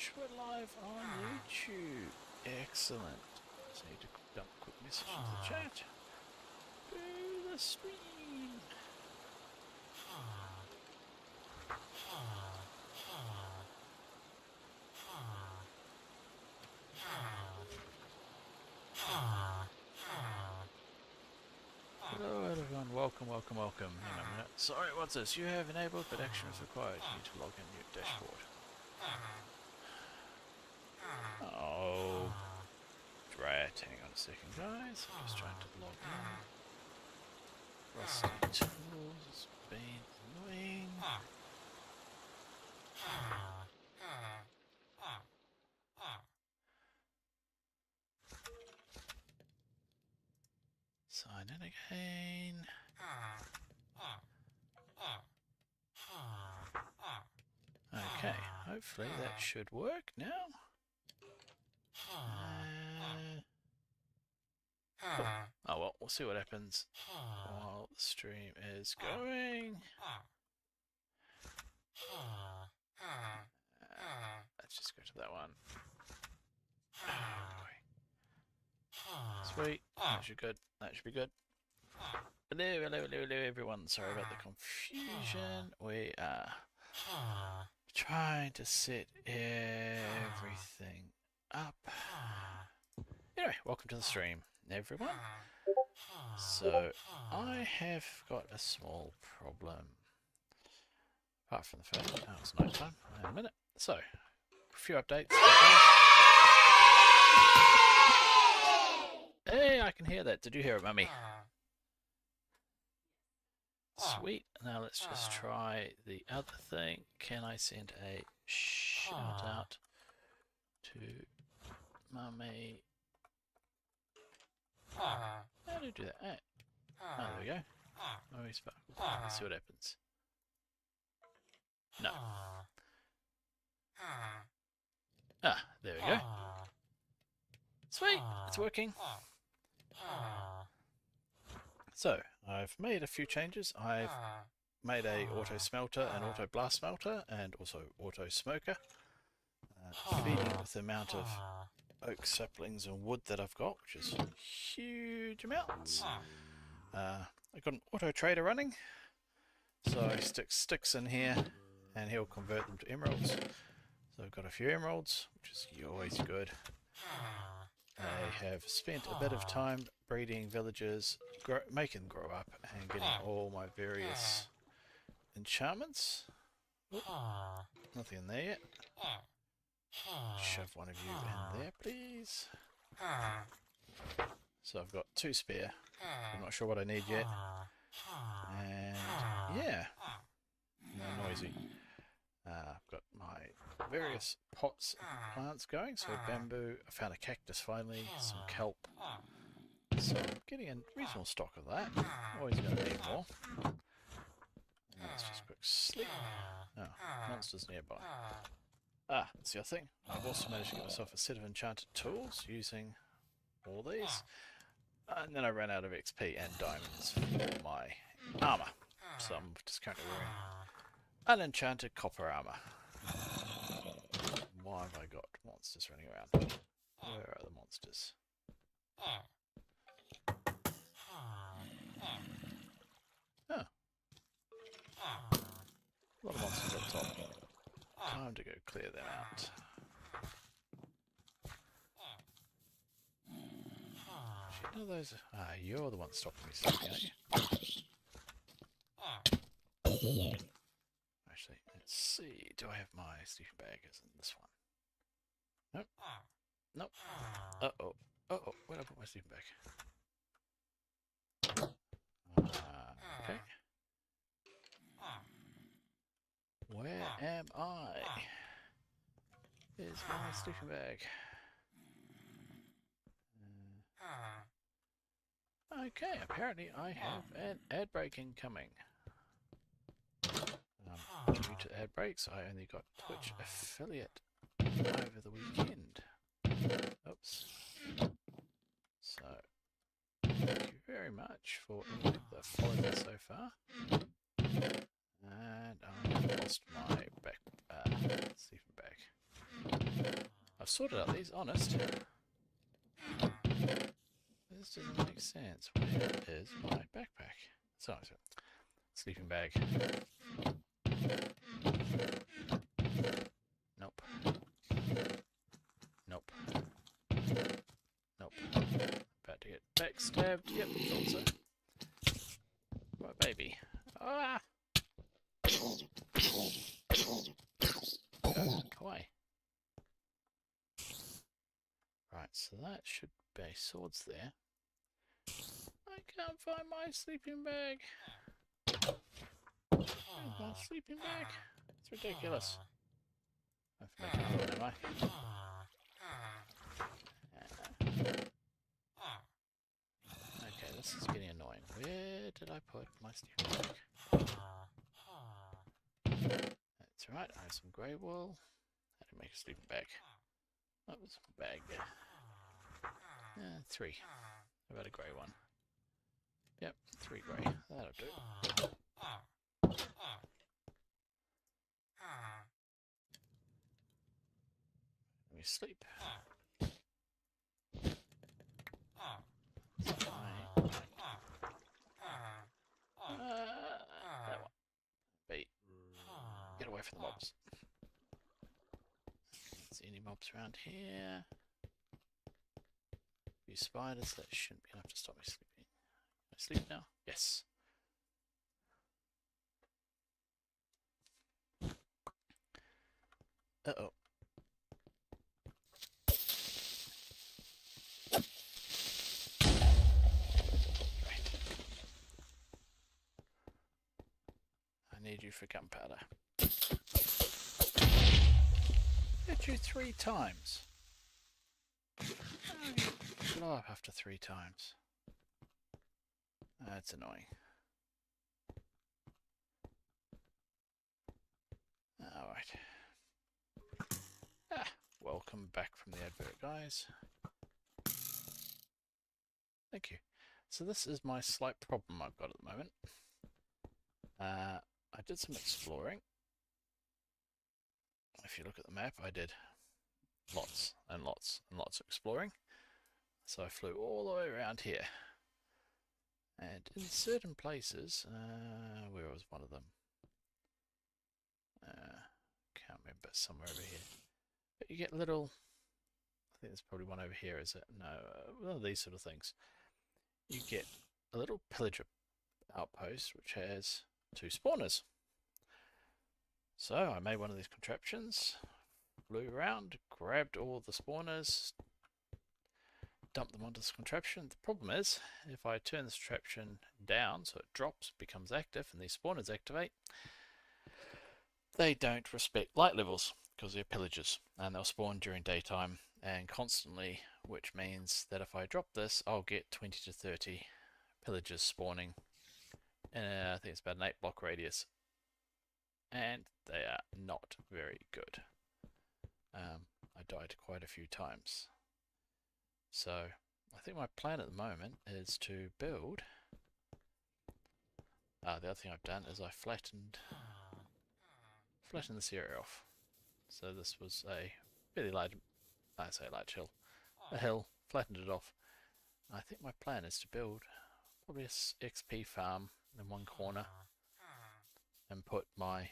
much. We're live on YouTube. Excellent. Just need to dump a quick message into the chat. To the stream. Hello everyone, welcome. Hang on a minute. Sorry, what's this? You have enabled, but action is required. You need to log in your dashboard. Oh, drat. Hang on a second, guys. I'm just trying to log in. Rusty tools has been annoying. Sign in again. Okay, hopefully that should work now. Cool. Oh well, we'll see what happens while the stream is going. Let's just go to that one. Sweet. That should good. That should be good. Hello everyone. Sorry about the confusion. We are trying to set everything up. Anyway, welcome to the stream, everyone. So, I have got a small problem. Apart from the fact that it's night time. Wait a minute. So, a few updates. Hey, I can hear that. Did you hear it, Mummy? Sweet. Now let's just try the other thing. Can I send a shout out to Mummy? How do you do that? Oh, there we go. Mummy Sparkle. Let's see what happens. No. Ah, there we go. Sweet, it's working. So, I've made a few changes. I've made a auto smelter, an auto blast smelter, and also auto smoker. Feeding with the amount of oak saplings and wood that I've got, which is huge amounts. I've got an auto trader running, so I stick sticks in here and he'll convert them to emeralds. So I've got a few emeralds, which is always good. I have spent a bit of time breeding villagers, making them grow up, and getting all my various enchantments. Oop, nothing in there yet. Shove one of you in there, please. So I've got 2 spare. I'm not sure what I need yet. And yeah, no noisy. I've got my various pots and plants going. So bamboo, I found a cactus finally, some kelp. So I'm getting a reasonable stock of that. Always going to need more. Let's just quick sleep. Oh, monsters nearby. Ah, that's the other thing. I've also managed to get myself a set of enchanted tools using all these. And then I ran out of XP and diamonds for my armour. So I'm just currently wearing unenchanted copper armour. Why have I got monsters running around? Where are the monsters? Oh. A lot of monsters up top. Time to go clear them out. Shit, no, those. Ah, you're the one stopping me sleeping, aren't you? Actually, let's see. Do I have my sleeping bag? Is in this one? Nope. Nope. Uh-oh. Uh-oh. Where did I put my sleeping bag? Okay. Where am I? Here's my sleeping bag. Okay, apparently I have an ad break incoming. Due to ad breaks, I only got Twitch affiliate over the weekend. Oops. So, thank you very much for the follow so far. And I lost my sleeping bag. sorted out these, honest. This doesn't make sense. Where is my backpack? Sorry, sleeping bag. Nope. Nope. Nope. About to get backstabbed. Yep, thought so. Right, baby. Ah! Kawaii. Right, so that should be swords there. I can't find my sleeping bag. Where's my sleeping bag? It's ridiculous. I have to make another one, am I? Okay, this is getting annoying. Where did I put my sleeping bag? That's right, I have some grey wool. How to make a sleeping bag? That was a bag there. 3. How about a grey one? Yep, 3 grey. That'll do. Let me sleep. That one. Beat. Get away from the mobs. Don't see any mobs around here. A few spiders, that shouldn't be enough to stop me sleeping. Can I sleep now? Yes. Uh-oh. I need you for gunpowder. Hit you 3 times. Blow up after 3 times. That's annoying. Alright. Welcome back from the advert, guys. Thank you. So this is my slight problem I've got at the moment. I did some exploring. If you look at the map, I did lots and lots and lots of exploring. So I flew all the way around here. And in certain places, where was one of them? Can't remember, somewhere over here. But you get little, I think there's probably one over here, is it? No, one of these sort of things. You get a little pillager outpost which has 2 spawners. So I made one of these contraptions, flew around, grabbed all the spawners, dumped them onto this contraption. The problem is, if I turn this contraption down so it drops, becomes active, and these spawners activate, they don't respect light levels because they're pillagers and they'll spawn during daytime and constantly, which means that if I drop this, I'll get 20 to 30 pillagers spawning. I think it's about an 8 block radius, and they are not very good. I died quite a few times. So I think my plan at the moment is to build. The other thing I've done is I flattened this area off. So this was a fairly large, I say large hill, a hill, flattened it off. I think my plan is to build probably a XP farm in one corner and put my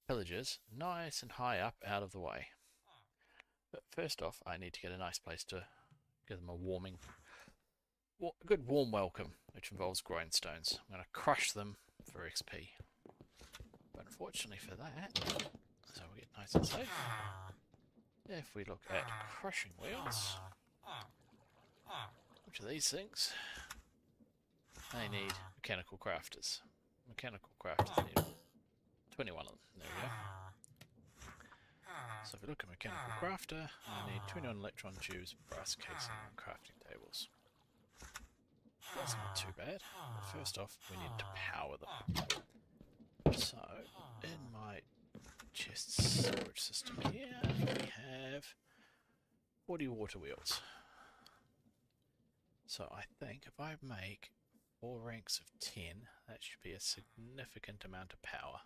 villagers nice and high up out of the way. But first off, I need to get a nice place to give them a good warm welcome, which involves grindstones. I'm going to crush them for XP. But unfortunately for that, so we get nice and safe. If we look at crushing wheels, which are these things? They need mechanical crafters. Mechanical crafters need 21 of them. There we go. So if we look at mechanical crafter, I need 21 electron tubes, brass casing, and crafting tables. That's not too bad. But first off, we need to power them. So, in my chest storage system here, we have 40 water wheels. So I think if I make 4 ranks of 10, that should be a significant amount of power.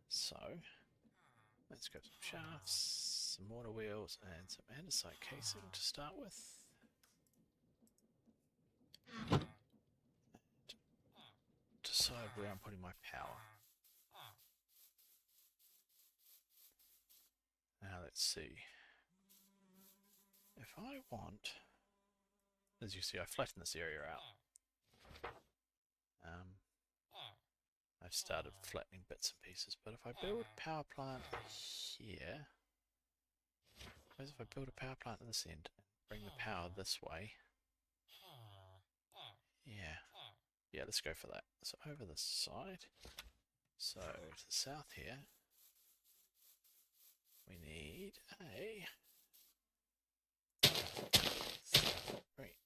So, Let's go some shafts, some water wheels, and some andesite casing to start with. And decide where I'm putting my power. Now let's see. If I want, as you see, I flattened this area out. I've started flattening bits and pieces, but if I build a power plant here, suppose if I build a power plant at this end and bring the power this way, yeah, let's go for that. So over this side, so to the south here, we need a 3.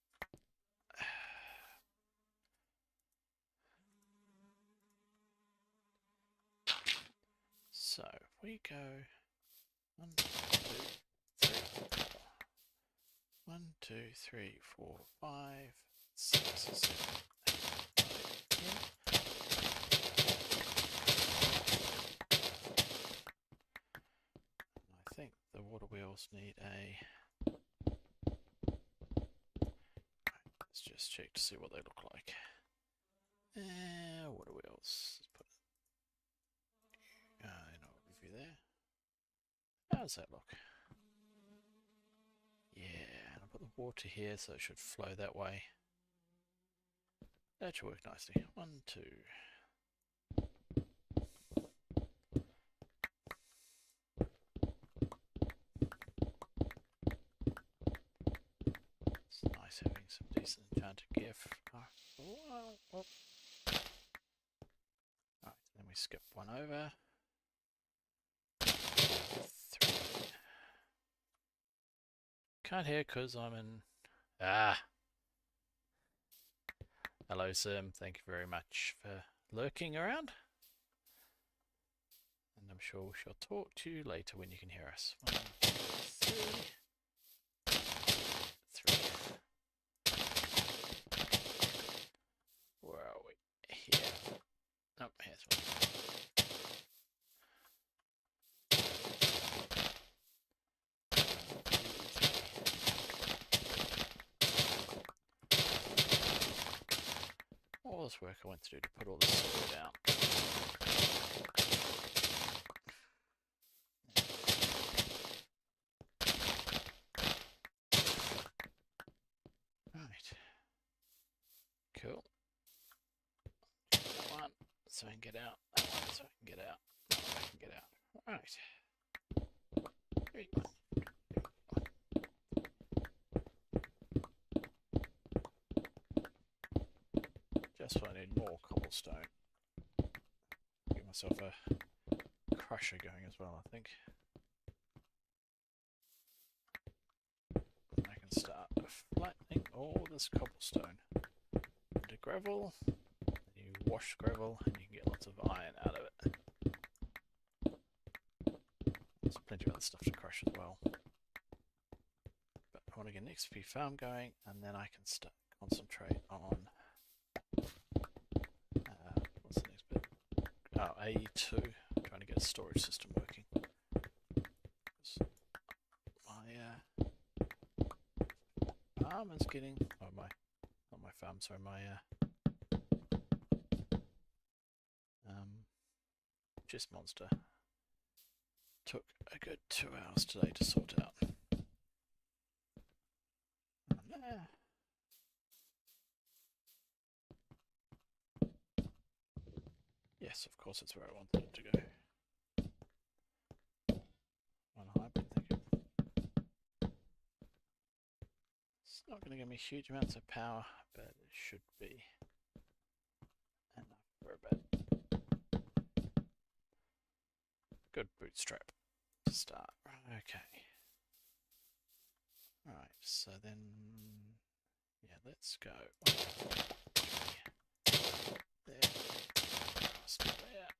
So if we go 1, 2, 3, 4. 1, 2, 3, 4, 5, 6, 7, 8, 9, 10. I think the water wheels need a... Let's just check to see what they look like. Water wheels. Let's put in our review there. How does that look? Yeah, and I'll put the water here so it should flow that way. That should work nicely. 1, 2. It's nice having some decent enchanted gear. Alright, then we skip one over. 3. Can't hear because I'm in... Hello Sim, thank you very much for lurking around. And I'm sure we shall talk to you later when you can hear us. 1, 2, 3. 3. Where are we? Here. Oh, here's one. All this work I went to do to put all this stuff down. Right. Cool. That one so I can get out. That one so I can get out. That one so I can get out. Right. 3, 1. Just I need more cobblestone. Get myself a crusher going as well, I think. And I can start flattening all this cobblestone into gravel. You wash gravel and you can get lots of iron out of it. There's plenty of other stuff to crush as well. But I want to get an XP farm going and then I can start concentrate on what's the next bit? Oh, A2. I'm trying to get a storage system working. My farm is getting... Oh, not my farm, sorry, my chest monster took a good 2 hours today to sort out. Yes, of course, it's where I wanted it to go. One hybrid, thank you. It's not going to give me huge amounts of power, but it should be enough for a bit. Good bootstrap to start. Okay. Right, so then, yeah, let's go. There. Still there.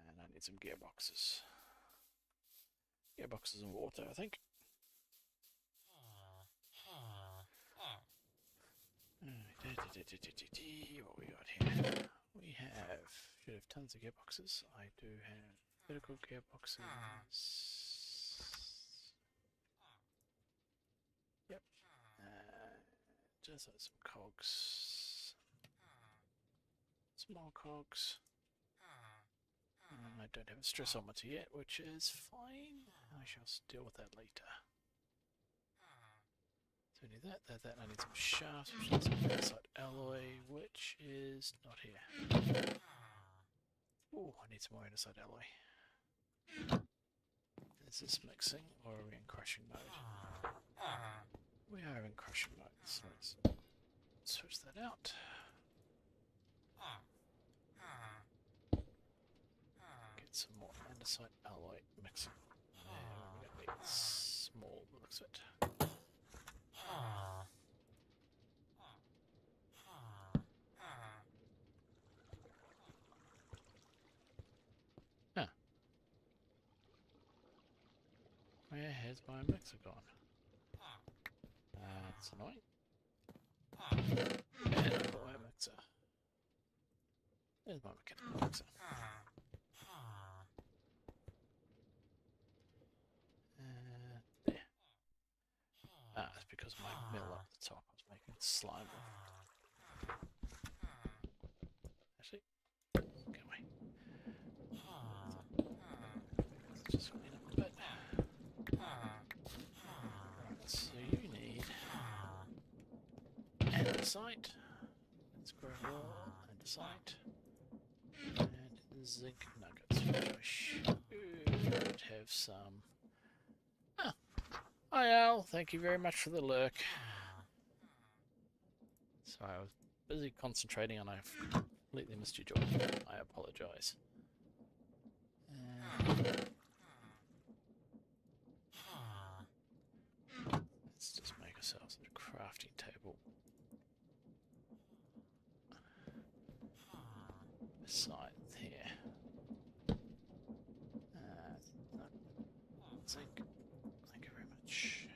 And I need some gearboxes. Gearboxes and water, I think. What we got here? We should have tons of gearboxes. I do have vertical gearboxes. Yep. Just like some cogs. Small cogs. I don't have a stressometer yet, which is fine. I shall deal with that later. So I need that. I need some shafts, which needs some inside alloy, which is not here. Oh, I need some more inside alloy. Is this mixing, or are we in crushing mode? We are in crushing mode, so let's switch that out. Get some more andesite alloy mixing. And we're going to need small, looks of it. Huh. Where has my mixer gone? That's annoying. And I've got my mixer. There's my mechanical mixer. There. It's because of my mill up the top. I was making slime. Actually, get away. Let's just clean up a bit. Right, so you need andesite. Let's grow more andesite. And zinc nuggets, which I should have some. Hi Al, thank you very much for the lurk. Sorry, I was busy concentrating and I've completely missed your joy. I apologise. Let's just make ourselves a crafting table. Beside here. Zinc. Thank you very much.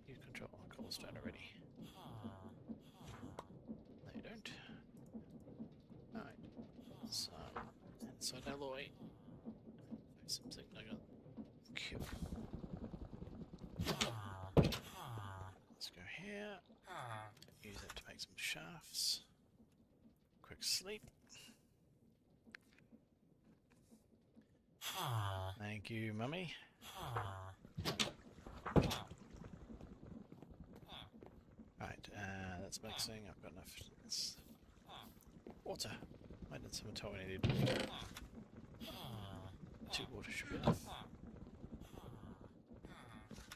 You control the cobblestone already. No, you don't. Alright. So, inside alloy. Some zinc nugget. Cool. Let's go here. Use it to make some shafts. Quick sleep. Thank you, Mummy. Right, that's mixing. I've got enough. Water. I did someone tell me I needed water. 2 water should be enough.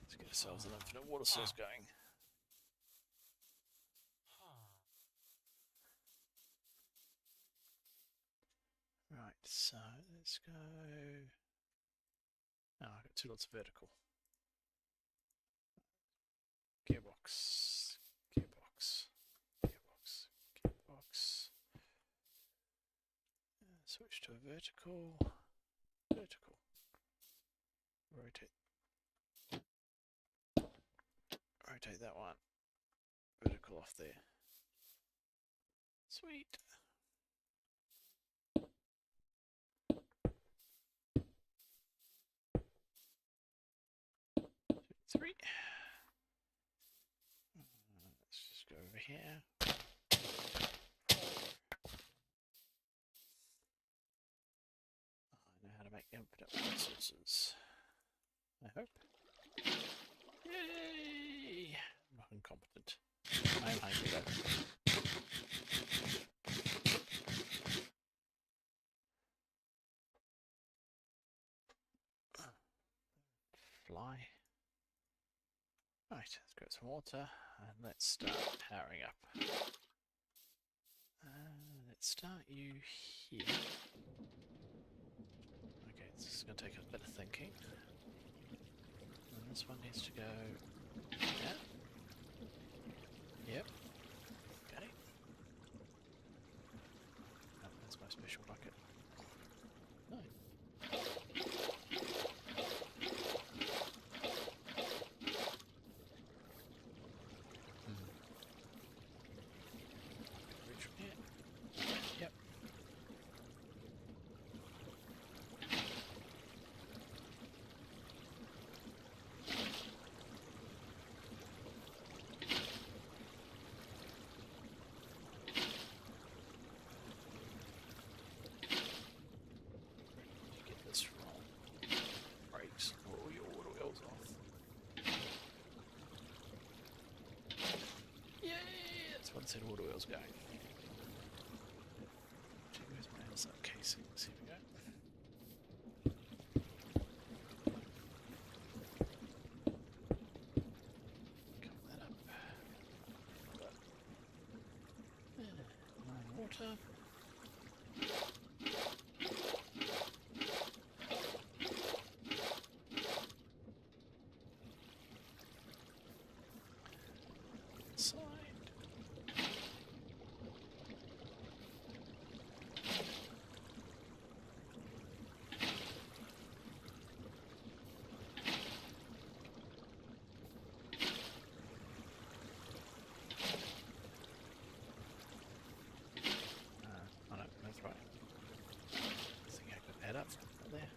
Let's get ourselves an infinite water source going. Right, so let's go. Oh, I've got 2 lots of vertical. Gearbox. Switch to a vertical. Rotate that one. Vertical off there. Sweet. 3. Let's just go over here. I know how to make infinite water sources. I hope. Yay! I'm not incompetent. I'm hungry though. Fly. Right, let's grab some water and let's start powering up. Let's start you here. Okay, this is going to take a bit of thinking. And this one needs to go here. Yep. Okay. Oh, that's my special bucket. No. Reach from here. set of water wheels going. Where's my inside casings? Here we go. Cover that up. More water. There.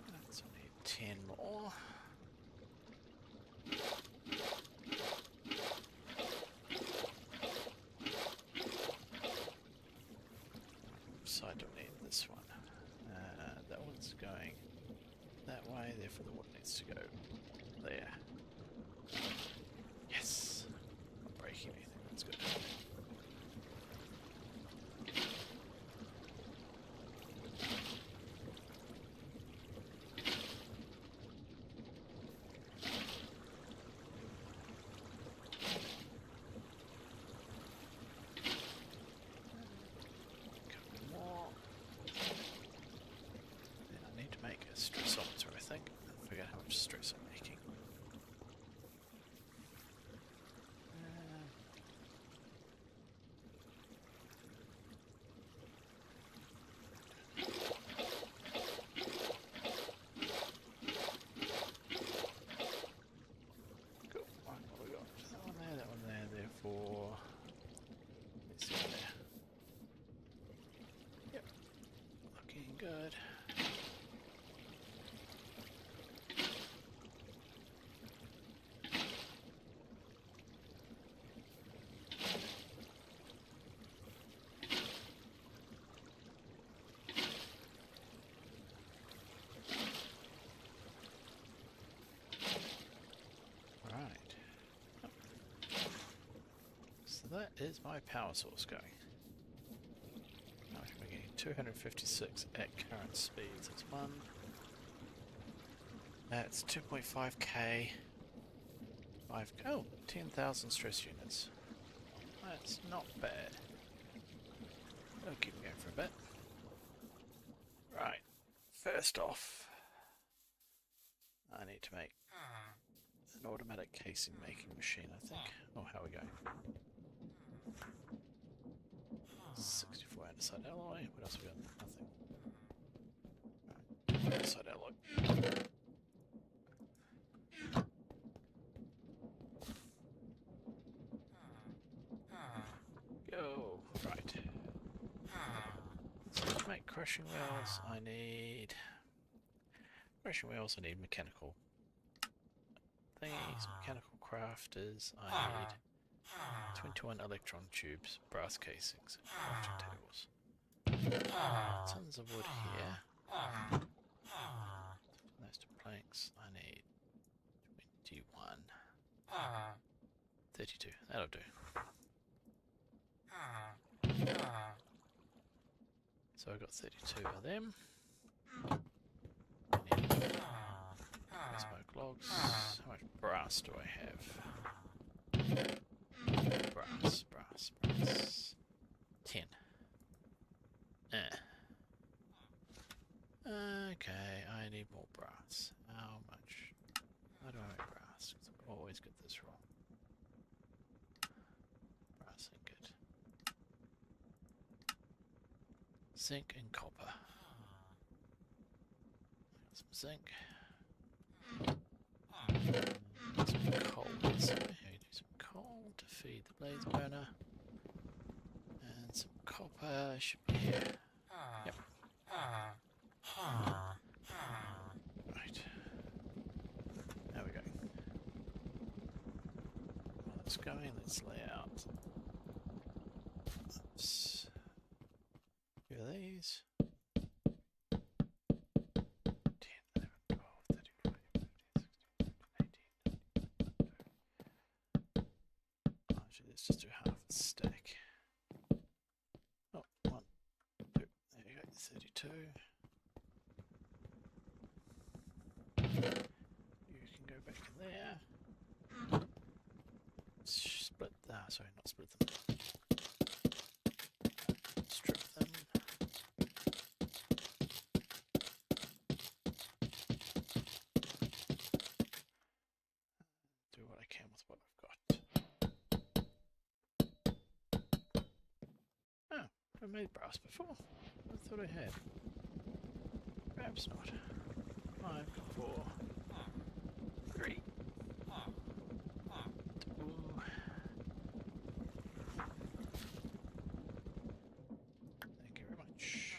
That's only 10 more. So I don't need this one. That one's going that way, therefore the water needs to go there. Yes! Not breaking anything, that's good. Stressometer, I think. I forget how much stress I'm making. Cool. Right, what have we got? That one there, therefore. Let's see there. Yep. Looking good. That is my power source going. Now we're getting 256 at current speeds. That's one. That's 2.5k. 5k. Oh, 10,000 stress units. That's not bad. I'll keep going for a bit. Right. First off, I need to make an automatic casing making machine, I think. Oh, how we go? 64 andesite alloy. What else we got? Nothing. Right. Andesite alloy. Go. Right. So to make crushing wheels, I need mechanical things, mechanical crafters. I need 21 electron tubes, brass casings, and crafting tables. Tons of wood here. Those two planks, I need 21. 32, that'll do. So I've got 32 of them. I need smoke logs. How much brass do I have? Brass. 10. Okay, I need more brass. How much? How do I make brass? 'Cause I always get this wrong. Brass ingot. Zinc and copper. Some zinc. Some coal. So here we do some coal to feed the blaze burner. And some copper should be here. Yep. Right. There we go. While that's going, let's lay out. Oops. A few of these. 10, 11, 12, 13, 14, 15, 16, 17, 18, 19, 20. let's just do half a stack. Oh, 1, 2, there you go, 32. You can go back in there. Split that, sorry, not split them. Strip them. Do what I can with what I've got. Oh, I made brass before. I thought I had. Perhaps not. 5, 4, 3, 2. Thank you very much.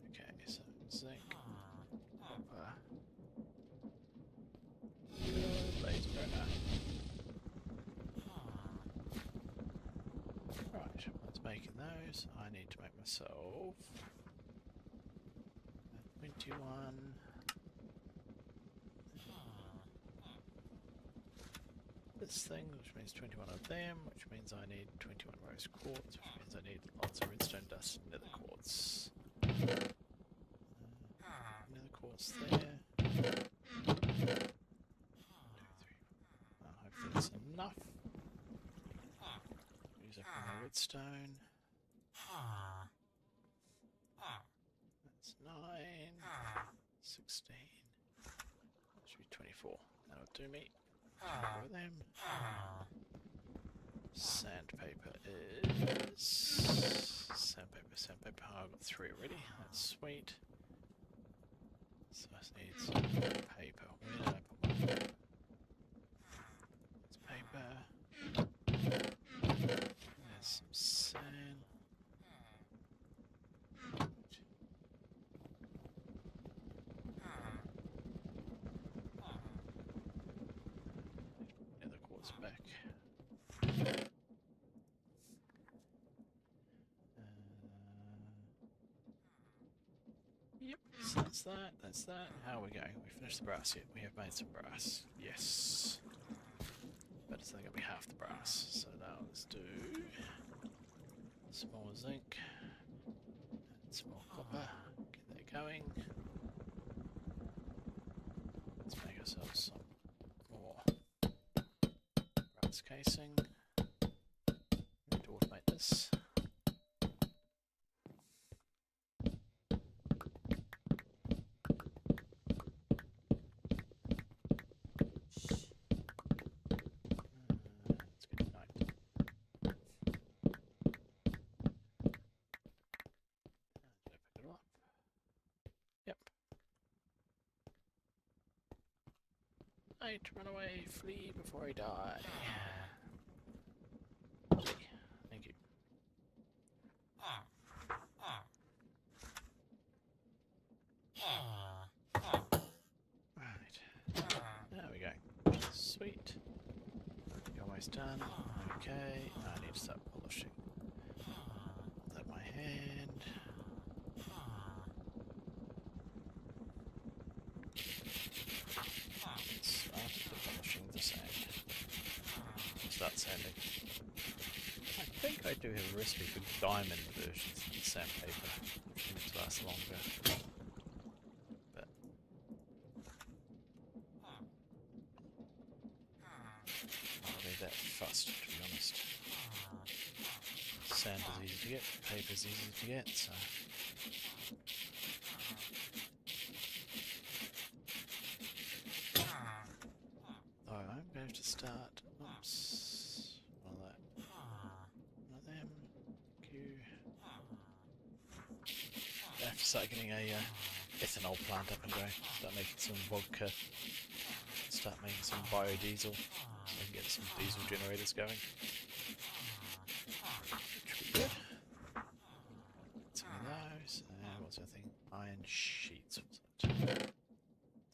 Okay, so zinc, copper, blaze burner. Right, what's making those? I need to make myself 21. This thing, which means 21 of them, which means I need 21 rose quartz, which means I need lots of redstone dust and nether quartz. Nether quartz there. 2, 3. Hopefully that's enough. Use up all my redstone. That's 9, 16. That should be 24. That'll do me. 24 of them. Sandpaper is... Sandpaper. Oh, I've got 3 already. That's sweet. So I need some paper. Where did I put my... It's paper. There's some sand. Nether quartz back. Yep, so that's that. How are we going? We finished the brass yet? We have made some brass. Yes. But it's only going to be half the brass. So now let's do some more zinc and some more copper. Get that going. Let's make ourselves some more brass casing. We need to automate this. Run away, flee before I die. Thank you. Right. There we go. Sweet. Almost done. Okay. Now I need to start polishing. Hold that in my hand. Start sanding. I think I do have a recipe for diamond versions of the sandpaper, which lasts longer. But not really that fussed, to be honest. Sand is easy to get, paper is easy to get, so. Oh, I'm going to start. Oops. One of that. One of them. Q. I have to start getting a ethanol plant up and going. Start making some vodka. Start making some biodiesel. So I can get some diesel generators going. Which would be good. Some of those. And what's the other thing? Iron sheets. What's it?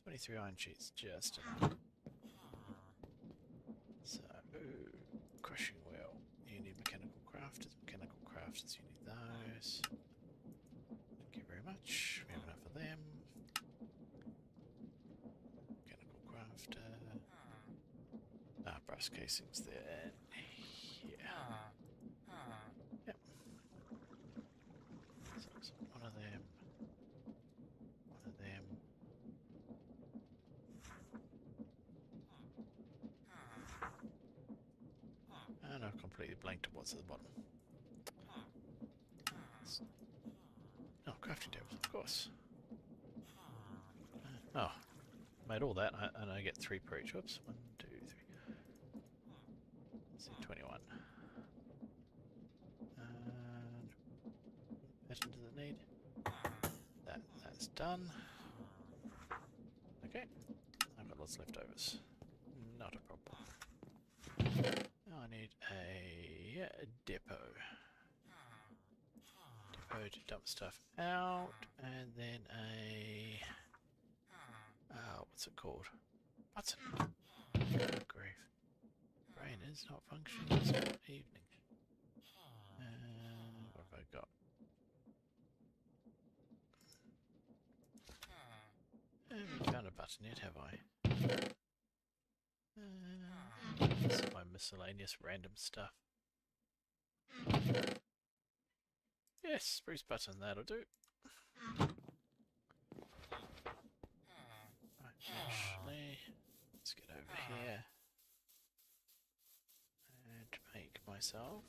23 iron sheets. Just enough. So, crushing wheel. You need mechanical crafters. Mechanical crafters, you need those. Thank you very much. We have enough of them. Mechanical crafter. Brass casings there. Yep. So one of them. One of them. And I've completely blanked on what's at the bottom. Oh, crafting tables, of course. Oh, made all that, and I get 3 per each. Whoops. 1, 2, 3. Let's see, 21. And pattern does it need? That's done. Okay, I've got lots of leftovers. Not a problem. Now I need a depot. Depot to dump stuff out, and then a what's it called? Button. Good grief. Brain is not functioning. It's not evening. What have I got? I haven't found a button yet, have I? This is my miscellaneous random stuff. Yes, spruce button, that'll do. Right, actually, let's get over here and make myself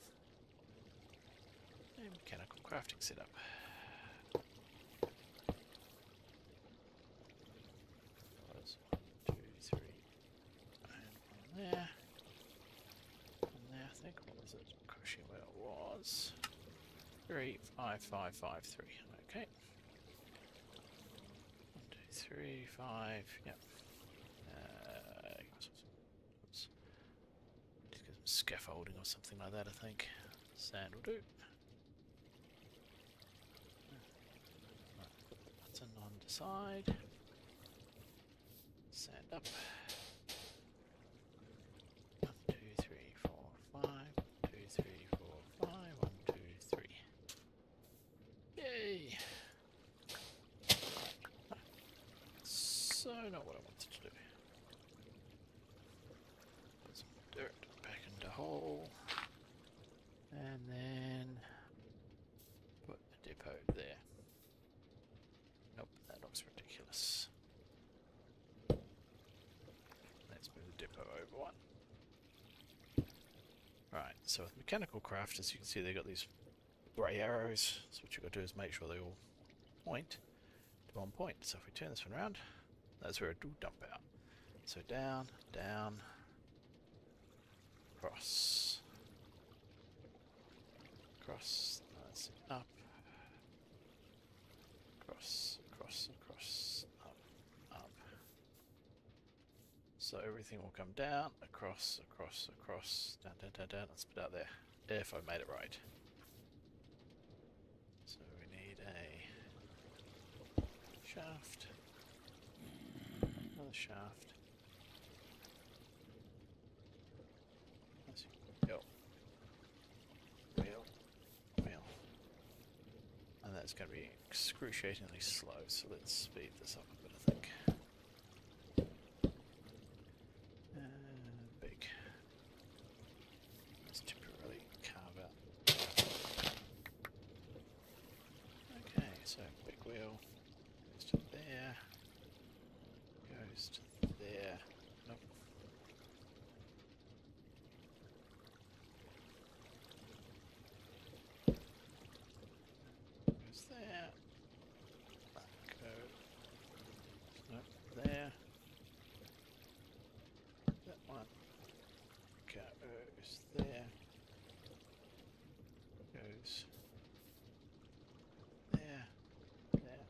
a mechanical crafting setup. That's 1, 2, 3, and 1 there. And there, I think, what was it? Crushing wheel was 3, 5, 5, 5, 3. Okay. 1, 2, 3, 5. Yep. Oops. Just get some scaffolding or something like that, I think. Sand will do. Right, put the button on the side. Sand up. 1, 2, 3, 4, 5. 1, 2, 3, 4, 5. 1, 2, 3. Yay! So, not what I wanted to do. Put some dirt back in the hole. And then put a depot there. Nope, that looks ridiculous. Let's move the depot over one. Right, so with mechanical craft, as you can see, they've got these grey arrows. So what you've got to do is make sure they all point to one point. So if we turn this one around, that's where it will dump out. So down, down, cross, cross, that's up, cross, cross, cross, up, up. So everything will come down, across, across, across, down, down, down, down, and spit out there, if I made it right. So we need a shaft, another shaft. Wheel, wheel, wheel. And that's going to be excruciatingly slow, so let's speed this up a bit, I think. Big. Let's temporarily carve out. Okay, so big wheel goes to there, goes to there. Nope. Goes there. That goes. Nope, there. That one goes there. Goes there. There.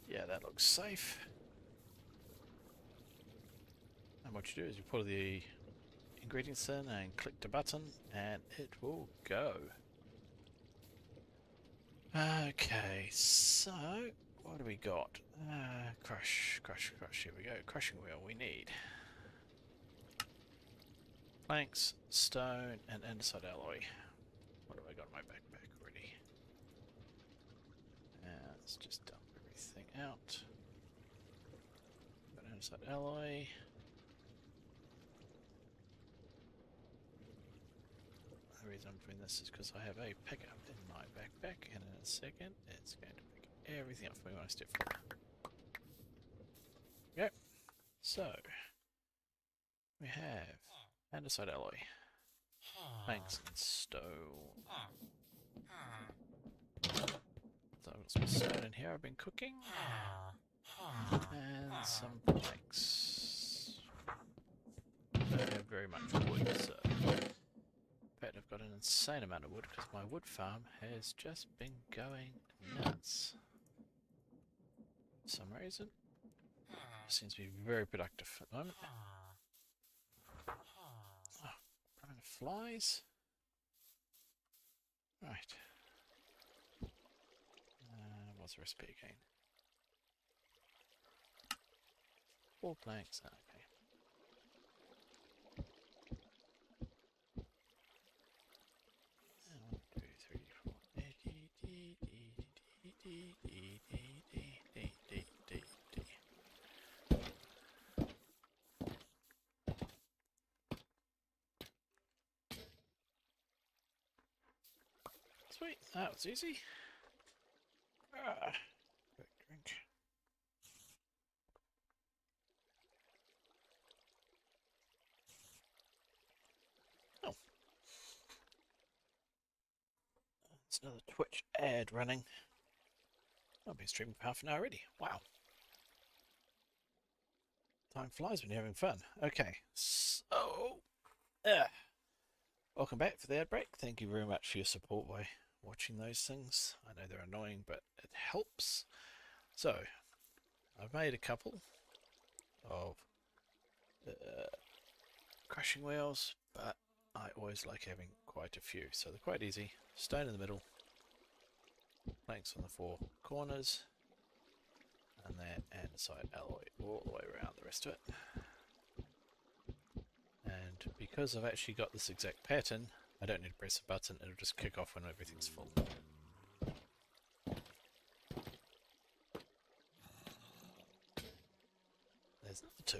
Yeah, that looks safe. And what you do is you pull the ingredients in and click the button and it will go. Okay, so what do we got? Crush, crush, crush, here we go. Crushing wheel we need. Planks, stone, and andesite alloy. What have I got in my backpack already? Let's just dump everything out. Got andesite alloy. The reason I'm doing this is because I have a pickup in my backpack, and in a second it's going to pick everything up for me when I step forward. Okay, so we have andesite alloy, planks and stone. So I've got some stone in here I've been cooking, and some planks. I don't have very much wood, so in fact I've got an insane amount of wood because my wood farm has just been going nuts. For some reason, it seems to be very productive at the moment. Oh, running of flies. Right. What's the recipe again? 4 planks. Okay. 1, 2, 3, 4. Sweet, that was easy. Quick drink. Oh. There's another Twitch ad running. I've been streaming for half an hour already. Wow. Time flies when you're having fun. Okay, so... welcome back for the ad break. Thank you very much for your support by watching those things. I know they're annoying, but it helps. So, I've made a couple of crushing wheels, but I always like having quite a few. So they're quite easy. Stone in the middle, planks on the 4 corners, and then andesite alloy all the way around the rest of it. And because I've actually got this exact pattern, I don't need to press a button, it'll just kick off when everything's full. There's the 2.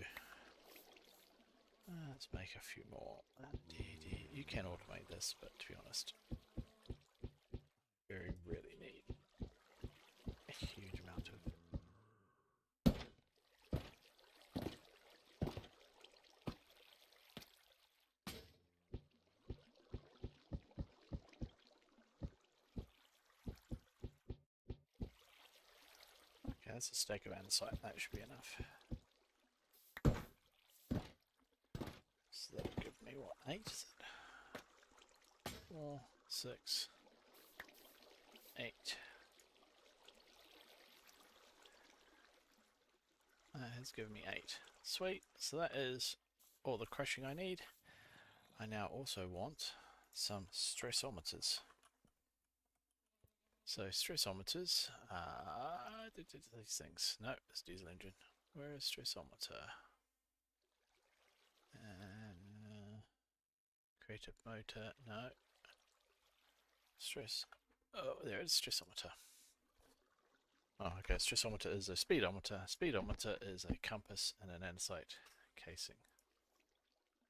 Let's make a few more. You can automate this, but to be honest, very really need a huge amount of. Okay, that's a stack of andesite. That should be enough. So that'll give me what, 8? Is it? 4, 6, 8. That has given me 8. Sweet. So that is all the crushing I need. I now also want some stressometers. So stressometers are these things. No, it's diesel engine. Where is stressometer? Creative motor. No. Stress. Oh, there it is. Stressometer. Oh, okay. Stressometer is a speedometer. Speedometer is a compass and an andesite casing.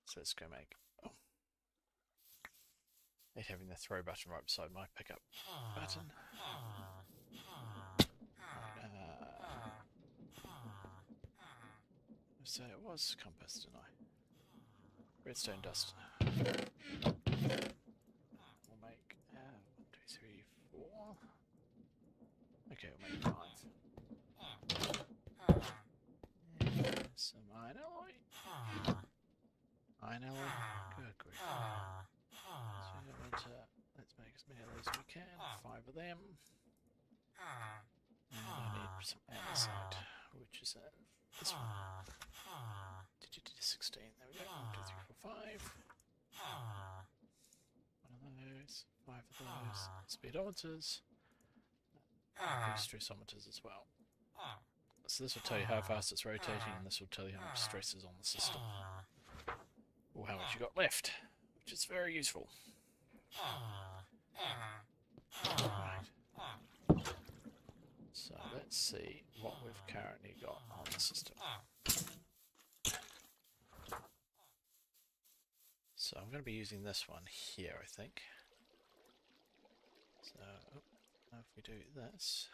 So let's go make. Oh. Hate having the throw button right beside my pickup button. So it was compass, didn't I? Redstone dust. We'll make 1, 2, 3, 4. Okay, we'll make 5. And some iron alloy. Iron alloy. Good grief. So let's make as many of those as we can. 5 of them. And I need some andesite, which is this one. 16. There we go. 1, 2, 3, 4, 5. One of those. 5 of those. Speedometers. Stressometers as well. So this will tell you how fast it's rotating, and this will tell you how much stress is on the system, or how much you got left, which is very useful. Right. So let's see what we've currently got on the system. So I'm going to be using this one here, I think. So if we do this,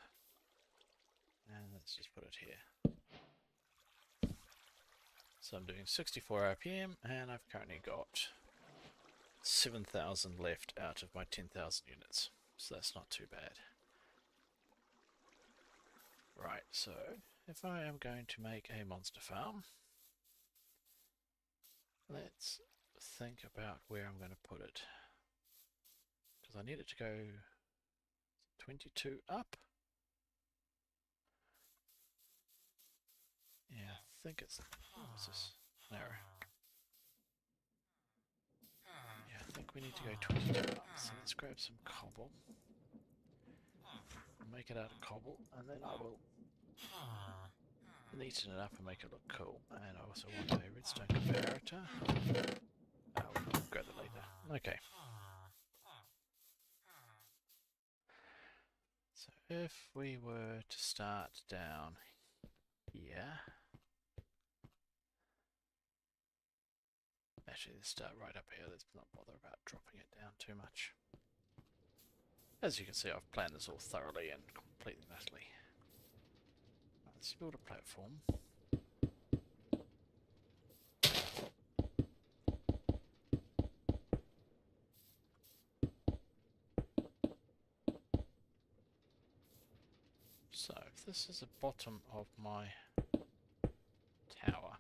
and let's just put it here. So I'm doing 64 RPM, and I've currently got 7,000 left out of my 10,000 units. So that's not too bad. Right, so if I am going to make a monster farm, let's think about where I'm going to put it. Because I need it to go 22 up. Yeah, I think it's... what's this? Narrow. Yeah, I think we need to go 22 up. So let's grab some cobble. Make it out of cobble, and then I will neaten it up and make it look cool. And I also want a redstone comparator. We'll grab that later. Okay. So if we were to start down here, actually let's start right up here. Let's not bother about dropping it down too much. As you can see, I've planned this all thoroughly and completely and utterly. Let's build a platform. So if this is the bottom of my tower,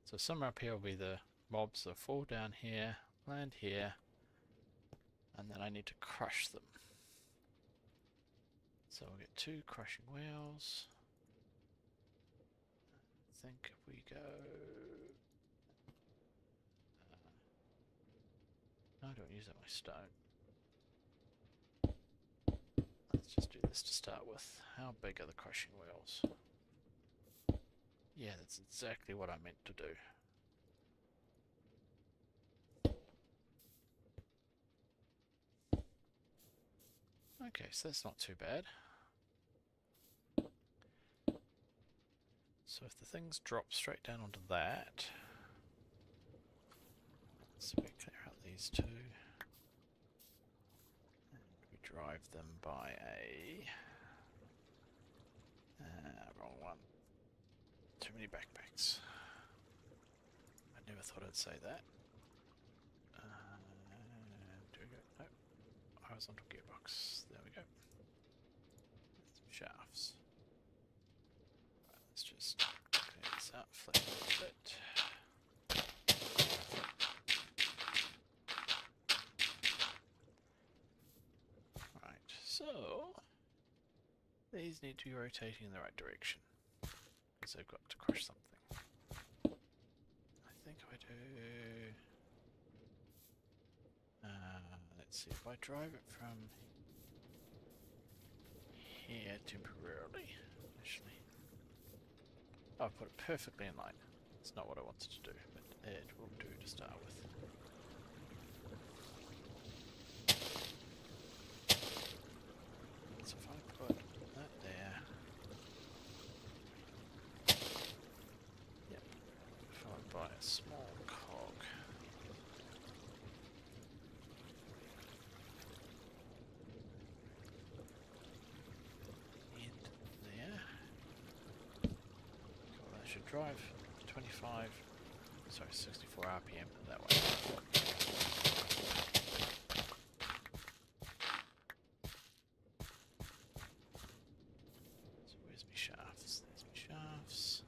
so somewhere up here will be the mobs that fall down here, land here, and then I need to crush them. So we'll get 2 crushing wheels. I think if we go... no, I don't use that my stone. Let's just do this to start with. How big are the crushing wheels? Yeah, that's exactly what I meant to do. Okay, so that's not too bad. So if the things drop straight down onto that, so we clear out these 2, and we drive them by a wrong one. Too many backpacks. I never thought I'd say that. Do we go? No. Horizontal gearbox. There we go. Some shafts. Right, let's just clear this out, flip it a bit. Right, so these need to be rotating in the right direction because they've got to crush something. I think if I do... let's see, if I drive it from here temporarily, actually, I've put it perfectly in line. It's not what I wanted to do, but it will do to start with. So if I put that there, yep, followed by a small cog. Should drive 64 RPM that way. So where's my shafts? There's my shafts.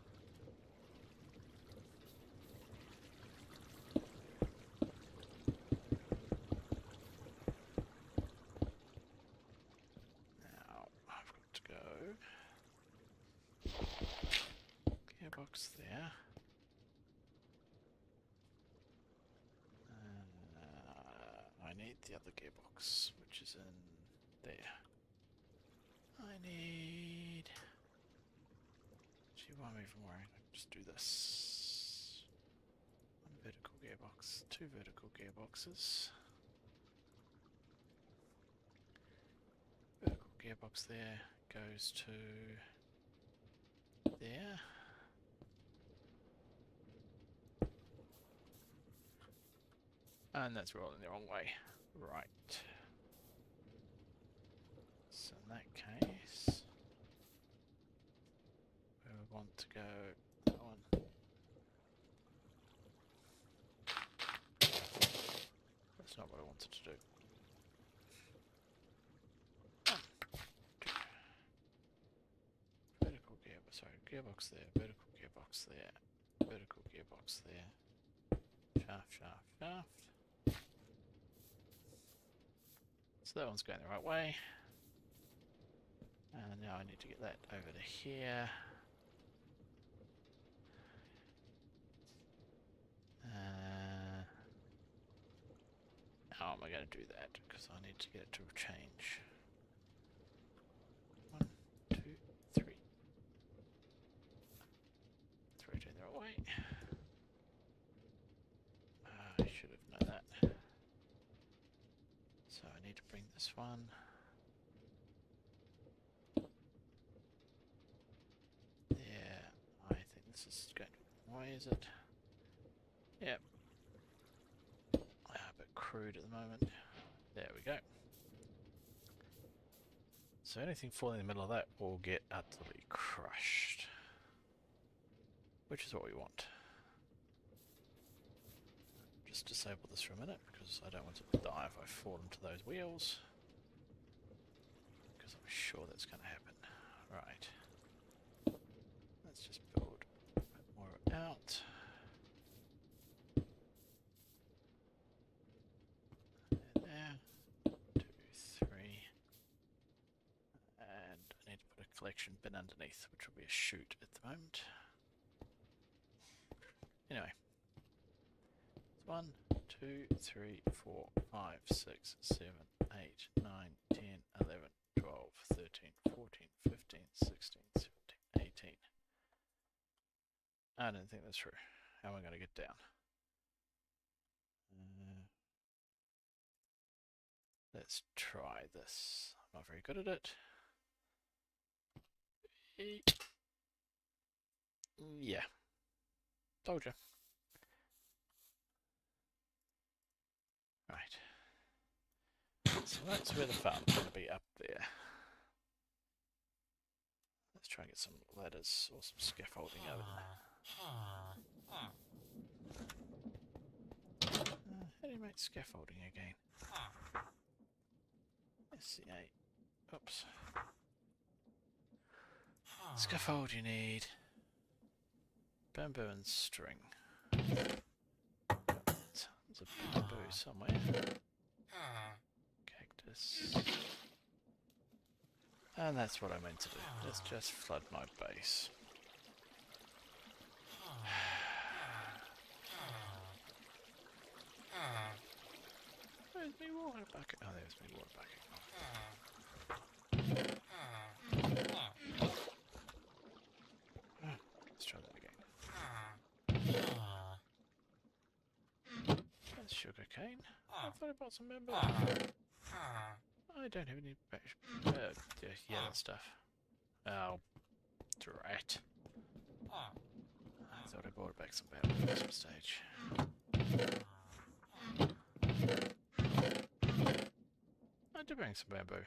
Now I've got to go gearbox there. I need the other gearbox, which is in there. I need... actually, while I'm even worrying, I can just do this. 1 vertical gearbox, 2 vertical gearboxes. Vertical gearbox there goes to there. And that's rolling the wrong way. Right. So in that case, we would want to go that one. That's not what I wanted to do. Vertical gearbox, sorry, gearbox there, vertical gearbox there, vertical gearbox there. Shaft, shaft, shaft. So that one's going the right way. And now I need to get that over to here. How am I going to do that? Because I need to get it to change. 1, 2, 3. It's rotating the right way. I should have known that. So I need to bring this one. Yeah, I think this is going to be the wrong way, is it? Yep. A bit crude at the moment. There we go. So anything falling in the middle of that will get utterly crushed. Which is what we want. Just disable this for a minute because I don't want to die if I fall into those wheels. Because I'm sure that's going to happen. Right. Let's just build a bit more out. There. 2, 3. And I need to put a collection bin underneath, which will be a chute at the moment. Anyway. 1, 2, 3, 4, 5, 6, 7, 8, 9, 10, 11, 12, 13, 14, 15, 16, 17, 18. I don't think that's true. How am I going to get down? Let's try this. I'm not very good at it. Yeah. Told you. Right. So that's where the farm's going to be, up there. Let's try and get some ladders or some scaffolding over there. How do you make scaffolding again? SC8. Oops. Scaffold you need. Bamboo and string. Tons of bamboo somewhere. Cactus. And that's what I meant to do. Let's just flood my base. Where's my water bucket? Oh, there's my water bucket. Let's try that again. That's sugar cane. I thought I bought some bamboo. I don't have any yellow stuff. Oh, drat. I thought I bought back some bamboo at some stage. I did bring some bamboo.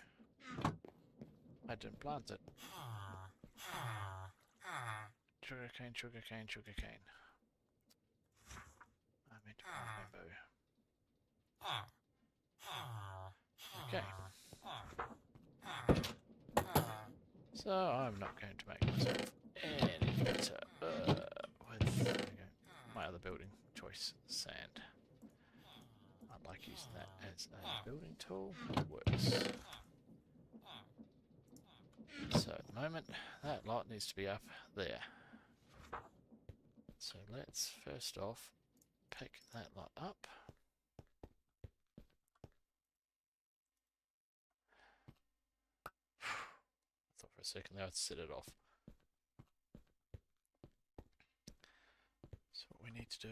I didn't plant it. Sugar cane, sugar cane, sugar cane. I meant to plant bamboo. Okay. So I'm not going to make myself any better with my other building choice, sand. I like using that as a building tool. It works. So at the moment, that lot needs to be up there. So let's first off pick that lot up. I thought for a second there I'd set it off. So what we need to do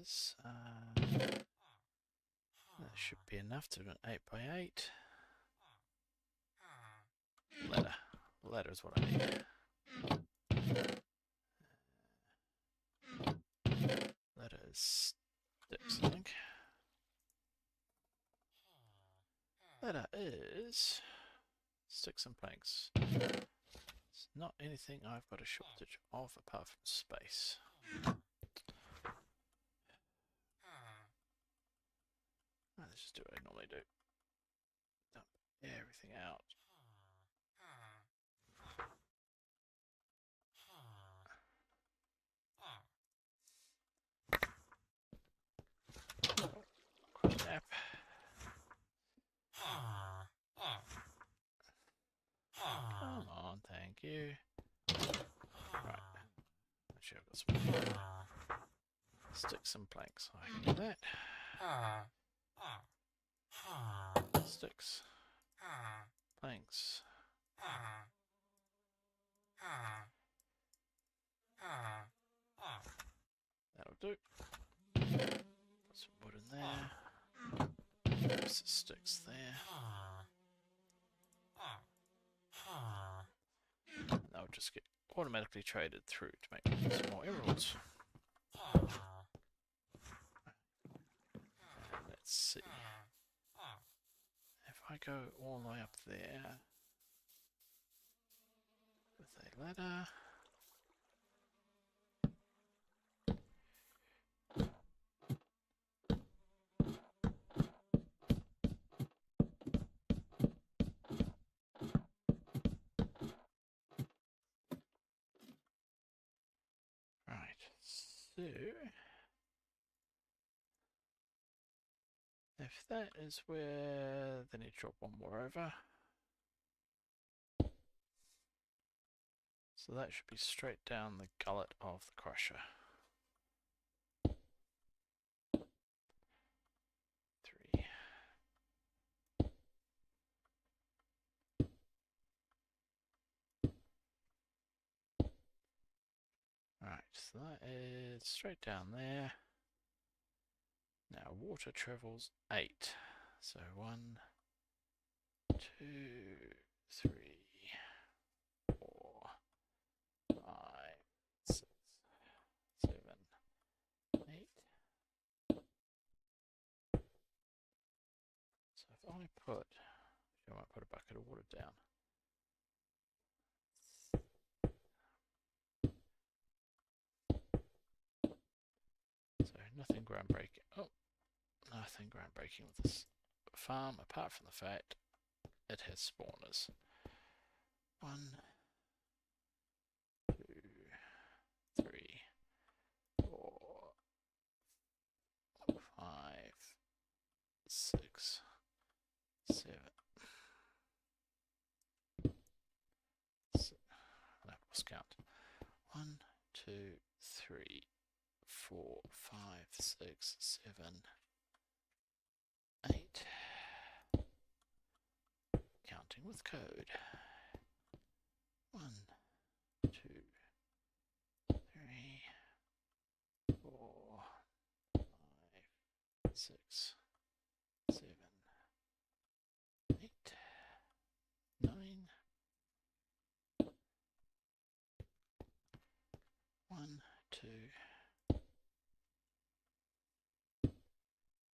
is that should be enough to do an 8x8 ladder. Ladder is what I need. Ladder is sticks, I think. ladder is sticks and planks. It's not anything I've got a shortage of apart from space. Let's just do what I normally do. Dump everything out. Nap. Come on, thank you. Right. Actually, I've got some sticks and planks. I can do that. Sticks. Planks. That'll do. Put some wood in there. Some sticks there. And they'll just get automatically traded through to make some more emeralds. Let's see. If I go all the way up there with a ladder. So, if that is where, then you drop one more over. So that should be straight down the gullet of the crusher. 3. Right, so that is straight down there. Now water travels 8. So 1, 2, 3, 4, 5, 6, 7, 8. So if I put, I might put a bucket of water down. So nothing groundbreaking. Oh, nothing groundbreaking with this farm apart from the fact it has spawners. 1, 2, 3, 4, 5, 6, 7. I'll lost count. 1, 2, 3, 4, 5, 6, 7, 8. Counting with code. 1, 2, 3, 4, 5, 6, 7, 8, 9. 1, 2,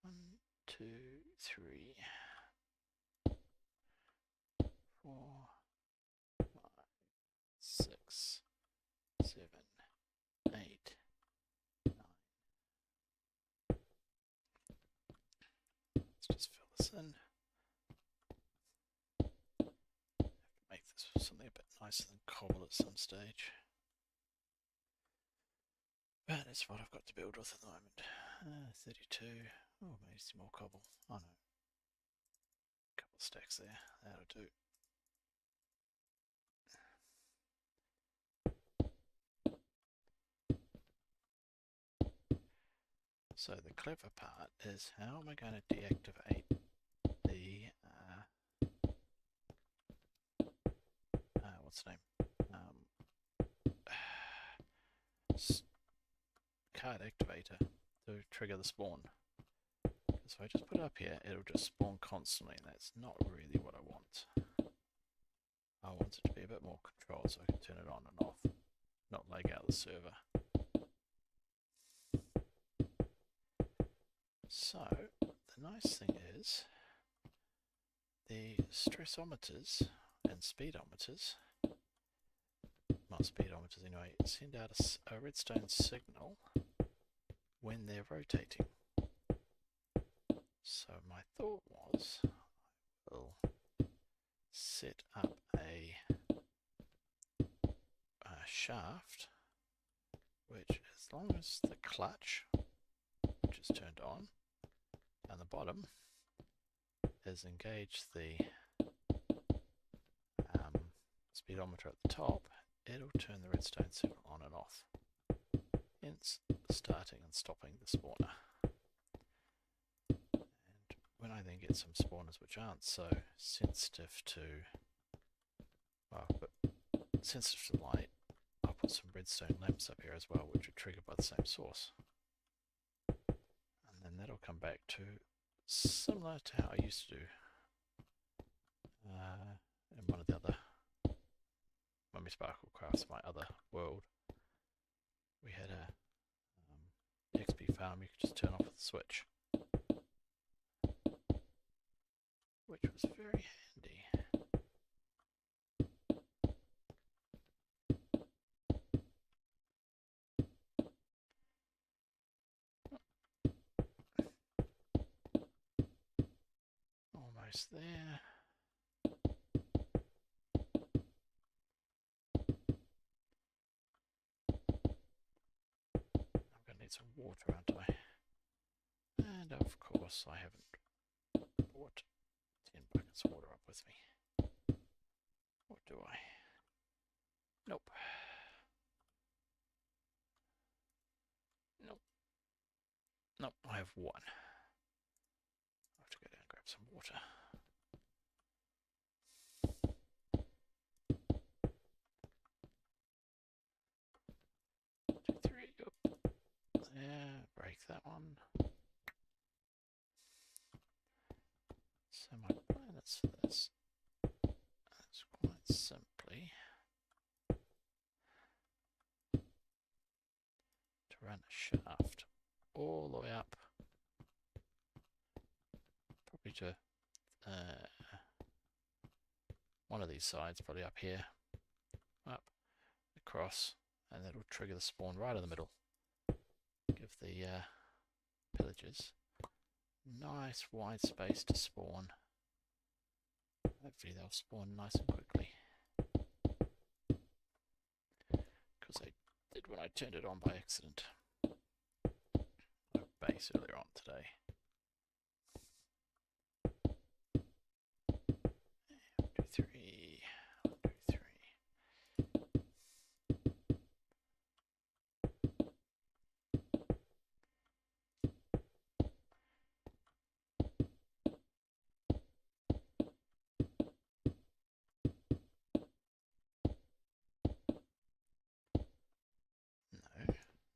1, 2, 3, 4, 5, 6, 7, 8, 9. Let's just fill this in. Make this something a bit nicer than cobble at some stage. But that's what I've got to build with at the moment. 32. Oh, maybe some more cobble. Oh no. A couple of stacks there. That'll do. So the clever part is how am I going to deactivate the what's the name? Card activator to trigger the spawn. So if I just put it up here, it'll just spawn constantly, and that's not really what I want. I want it to be a bit more controlled so I can turn it on and off, not lag out the server. So the nice thing is the stressometers and speedometers, not speedometers anyway, send out a redstone signal when they're rotating. So my thought was, we'll set up a shaft, which as long as the clutch, which is turned on, and the bottom is engaged the speedometer at the top, it'll turn the redstone signal on and off, hence starting and stopping the spawner. And when I then get some spawners which aren't so sensitive to, sensitive to light, I'll put some redstone lamps up here as well, which are triggered by the same source. And then that'll come back to similar to how I used to do in one of the other Mummy Sparkle Crafts, my other world. We had a XP farm you could just turn off with a switch, which was very handy. Almost there. I'm going to need some water, aren't I? And of course I haven't brought 10 buckets of water up with me. Or do I? Nope. Nope. Nope, I have one. I have to go down and grab some water. Yeah, break that one. So my plan is for this is quite simply to run a shaft all the way up, probably to one of these sides, probably up here, up, across, and that'll trigger the spawn right in the middle. Give the pillagers nice wide space to spawn. Hopefully they'll spawn nice and quickly, because they did when I turned it on by accident. My base earlier on today. 1, 2, 3. 1, 2, 3.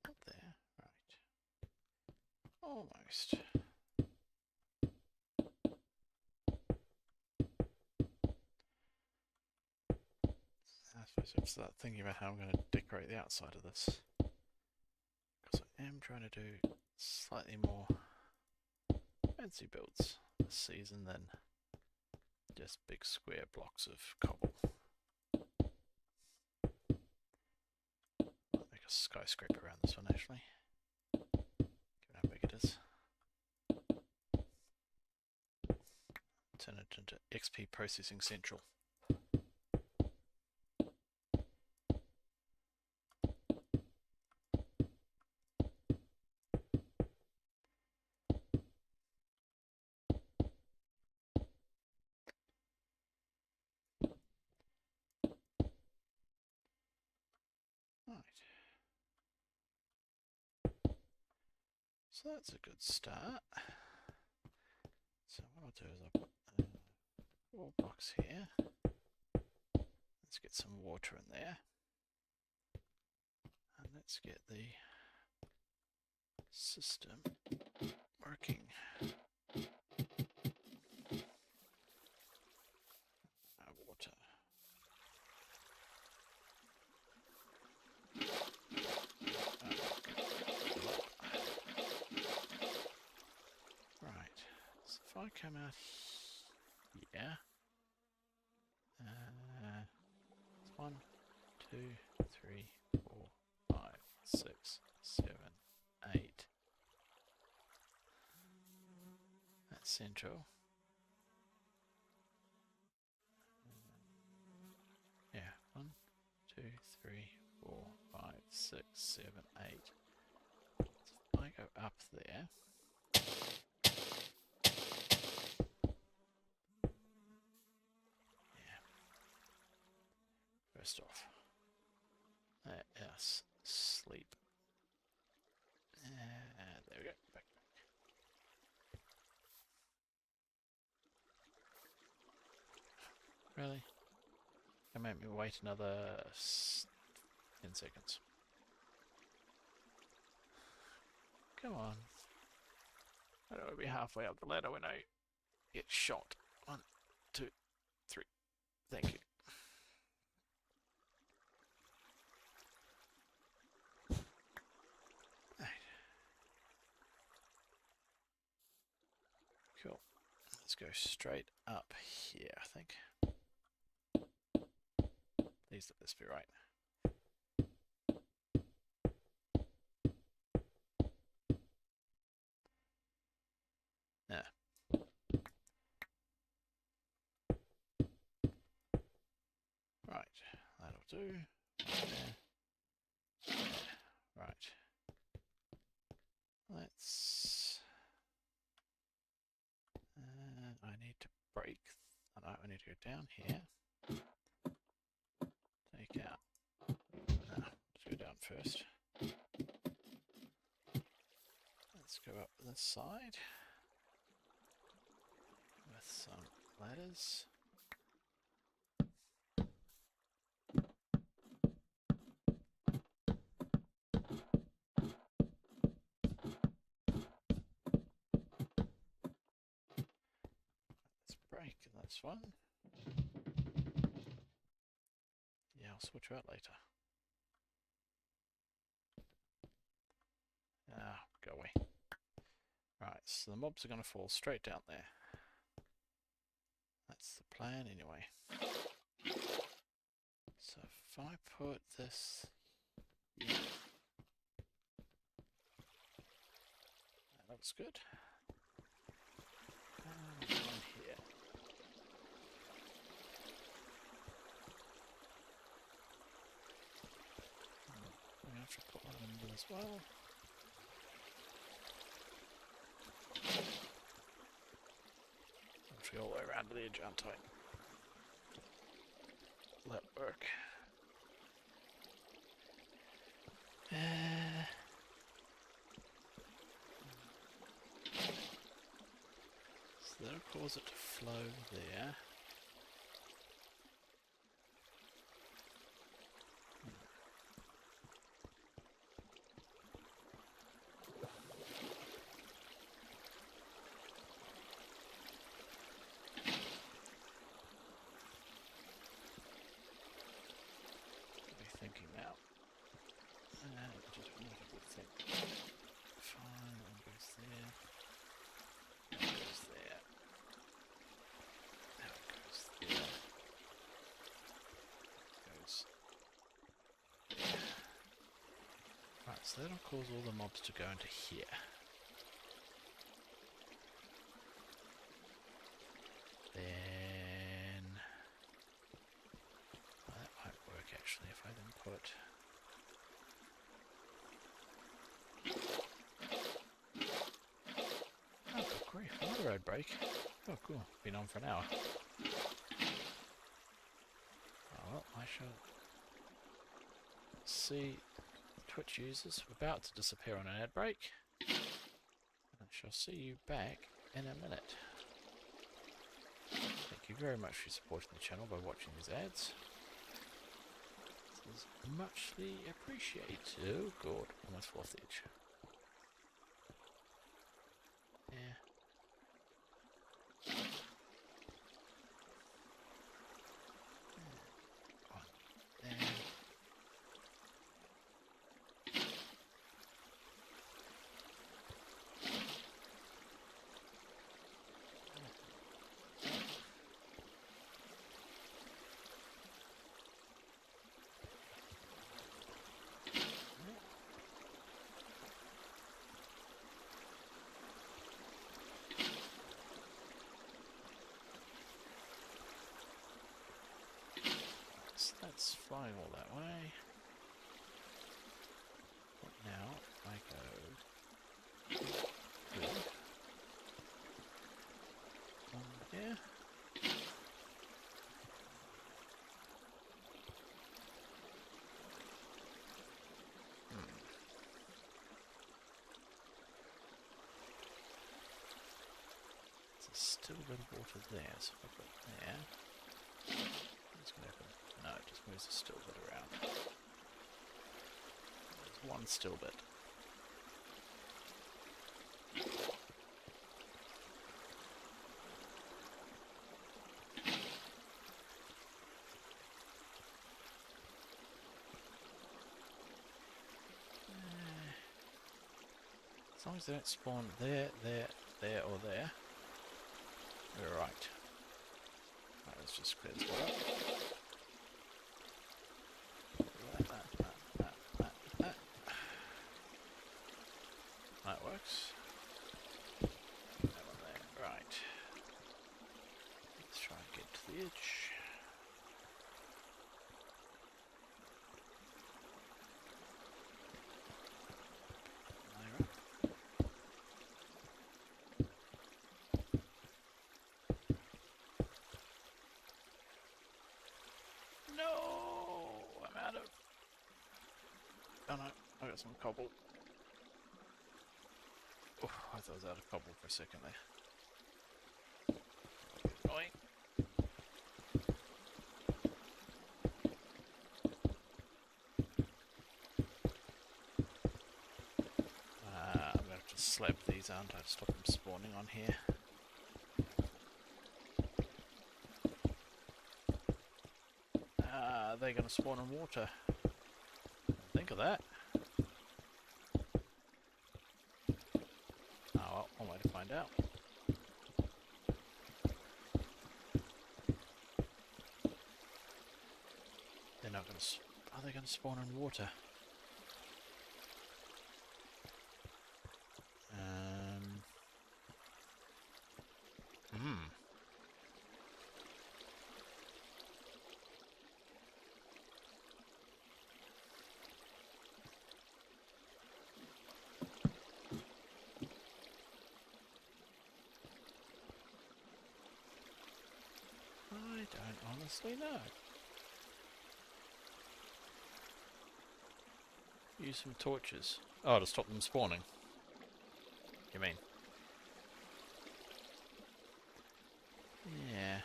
Not there. Right. Almost. I suppose I have to start thinking about how I'm going to decorate the outside of this, because I am trying to do slightly more fancy builds this season than just big square blocks of cobble. I'll make a skyscraper around this one actually, given how big it is. Turn it into XP Processing Central. So that's a good start. So what I'll do is I'll put 4 blocks here. Let's get some water in there. And let's get the system working. Water. Right, so if I come out here. 1, 2, 3, 4, 5, 6, 7, 8. That's central. Yeah, 1, 2, 3, 4, 5, 6, 7, 8. So if I go up there. Yeah. First off, let us sleep. There we go. Back. Really? Can make me wait another 10 seconds. Come on. I don't want to be halfway up the ladder when I get shot. 1, 2, 3. Thank you. Right. Cool. Let's go straight up here, I think. Please let this be right. Yeah. Right, that'll do. There. Right. Let's... I need to break... Oh, no, I need to go down here. Take out... No, let's go down first. Let's go up this side. With some ladders. Break, that's one. Yeah, I'll switch her out later. Ah, go away. Right, so the mobs are going to fall straight down there. That's the plan anyway. So if I put this here, that looks good. And one here. I'm going to have to put one in there as well. I'll go all the way around to the edge, aren't I? Will that work? So that'll cause it to flow there. Thinking now. Just not a good thing. Fine, one goes there. One goes there. Now it goes there. Goes there. Right, so that'll cause all the mobs to go into here. Then that might work actually if I then put oh good grief, another road break. Oh cool, been on for an hour. Oh well, I shall see Twitch users about to disappear on an ad break. I shall see you back in a minute. Thank you very much for supporting the channel by watching these ads. This is muchly appreciated. Oh god, almost fourth edge. Yeah. One there. That's flying all that way. But now I go good. Here. Still a bit of water there, so if I put it there, what's going to happen? No, it just moves the still bit around. There's one still bit. As long as they don't spawn there, there, there, or there. We're right. Right, let's just clear this one up. That works. That one there. Right. Let's try and get to the edge. No, I'm out of. Oh no, I got some cobble. Oh, I thought I was out of cobble for a second there. Annoying. I'm gonna have to slap these, aren't I, to stop them spawning on here. They're going to spawn in water. Think of that. Oh well, one way to find out. They're not going to. Are they going to spawn in water? I don't honestly know. Use some torches. Oh, to stop them spawning. You mean? Yeah.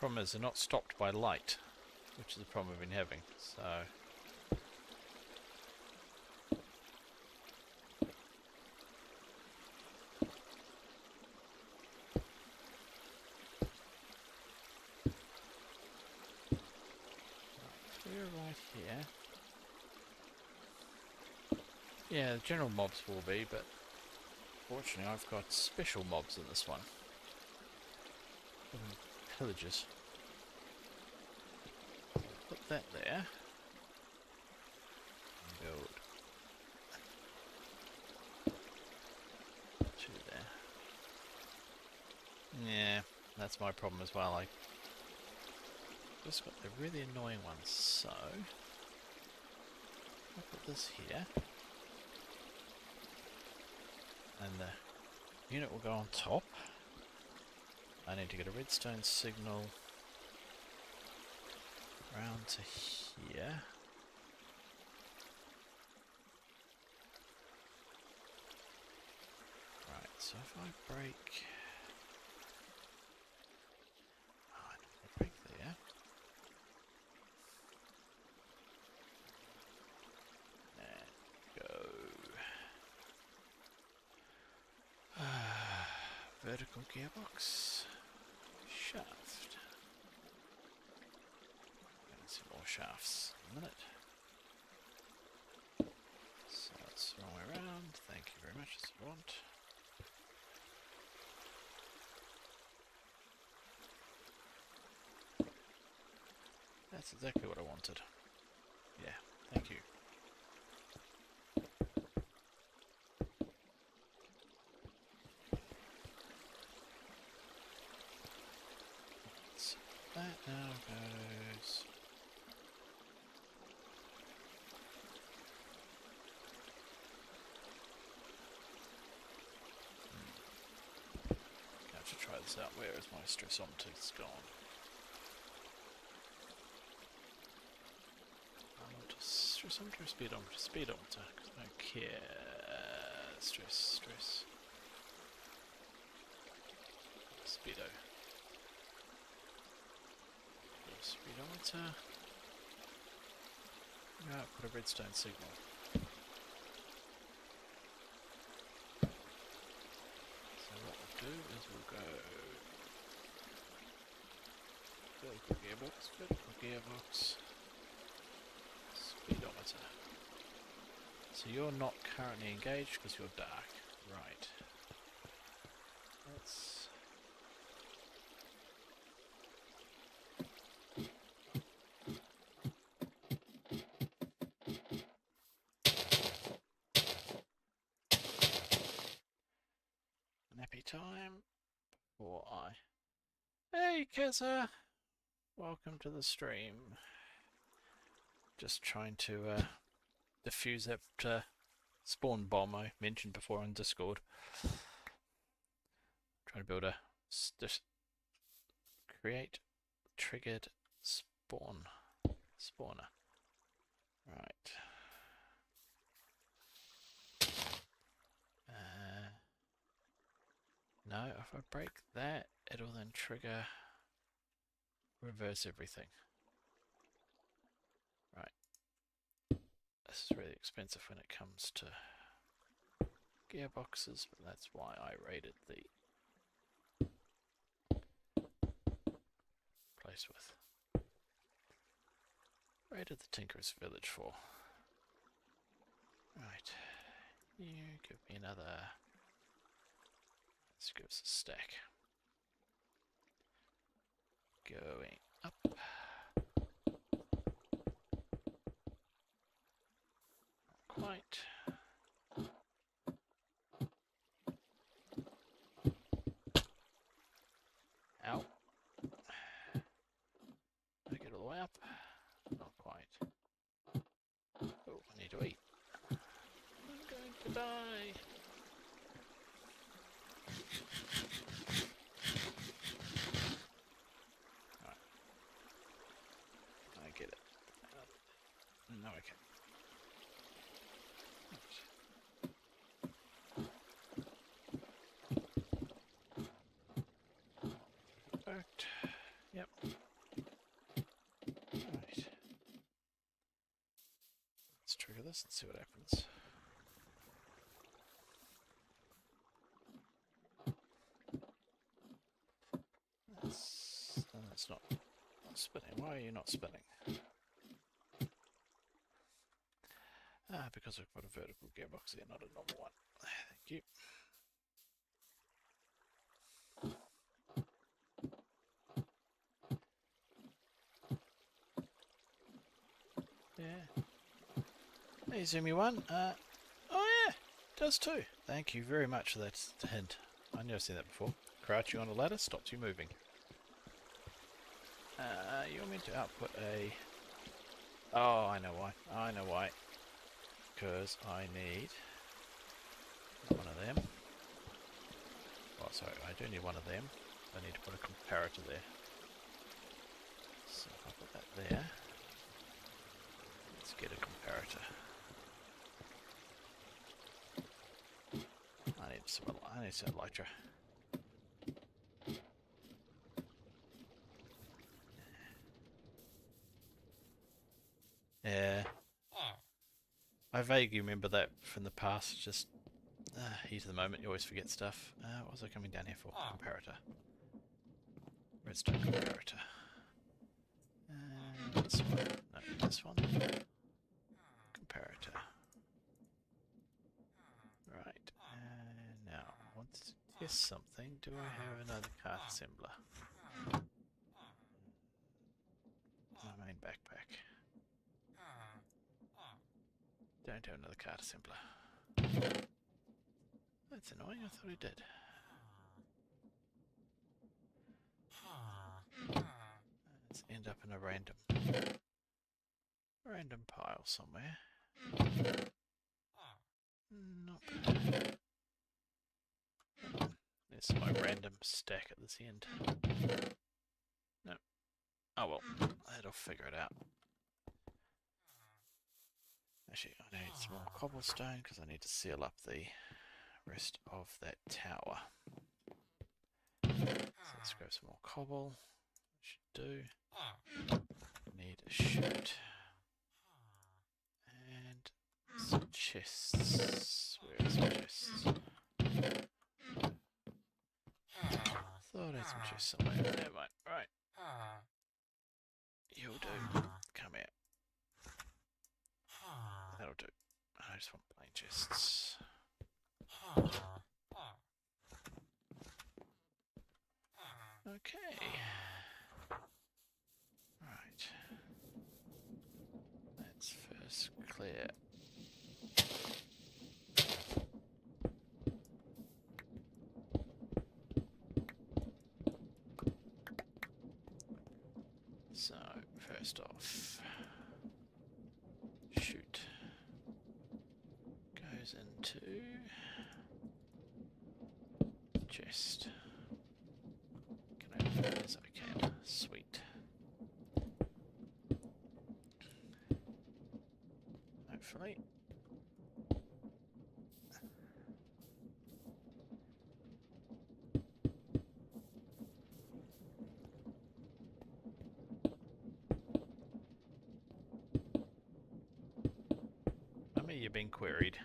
Problem is they're not stopped by light, which is the problem we've been having, so... Right here. Yeah, the general mobs will be, but fortunately I've got special mobs in this one. Pillagers. Put that there. And build two there. Yeah, that's my problem as well. I just got the really annoying ones, so I'll put this here, and the unit will go on top. I need to get a redstone signal round to here. Right, so if I break... Oh, I didn't break there. Vertical gearbox. Shaft. Getting some more shafts in a minute. So that's the wrong way around. Thank you very much, that's what I want. That's exactly what I wanted. Yeah, thank you. That. this out. Where is my stressometer? It's gone. Stressometer, speedometer, speedometer. Because I don't care. Stress. Speedo. Speedometer. Yeah, put a redstone signal. So what we'll do is we'll go vertical gearbox, speedometer. So you're not currently engaged because you're dark, right? Let's nappy time. Or Hey Keza! Welcome to the stream. Just trying to defuse that spawn bomb I mentioned before on Discord. Trying to build a create triggered spawner. Right. No, if I break that, it'll then trigger reverse everything. Right. This is really expensive when it comes to gearboxes, but that's why I raided the place with. Raided the Tinker's Village for. Right. You give me another. Let's give us a stack. Going up. Not quite. Ow. I get all the way up. Not quite. Oh, I need to eat. I'm going to die. Right. I get it. No, I can't. Right. Yep. Right. Let's trigger this and see what happens. That's not spinning. Why are you not spinning? Because I've got a vertical gearbox here, not a normal one. Thank you. Yeah. Hey, Zoomy1. Oh yeah, it does too. Thank you very much for that hint. I never seen that before. Crouching on a ladder stops you moving. You're meant to output a... Oh, I know why. I know why. Because I need one of them. Oh, sorry, I do need one of them. I need to put a comparator there. So if I put that there, let's get a comparator. I need some elytra. Yeah. I vaguely remember that from the past, just heat of the moment, you always forget stuff. What was I coming down here for? Comparator. Redstone comparator. This one. No, this one. Comparator. Right. Now, I want to test something. Do I have another cart assembler? My main backpack. Don't have another cart assembler. That's annoying, I thought I did. Let's end up in a random pile somewhere. Nope. There's my random stack at this end. No. Oh well, that'll figure it out. Actually, I need some more cobblestone because I need to seal up the rest of that tower. So let's grab some more cobble. Should do. Need a chute. And some chests. Where's my chests? Thought I had some chests somewhere. Never mind. Right. You'll do. Come out. That'll do. I just want plain chests. Okay. Right. Let's first clear. So, first off, shoot. Goes into chest. Can open it as I can. Sweet. Hopefully. Mummy, you've been queried.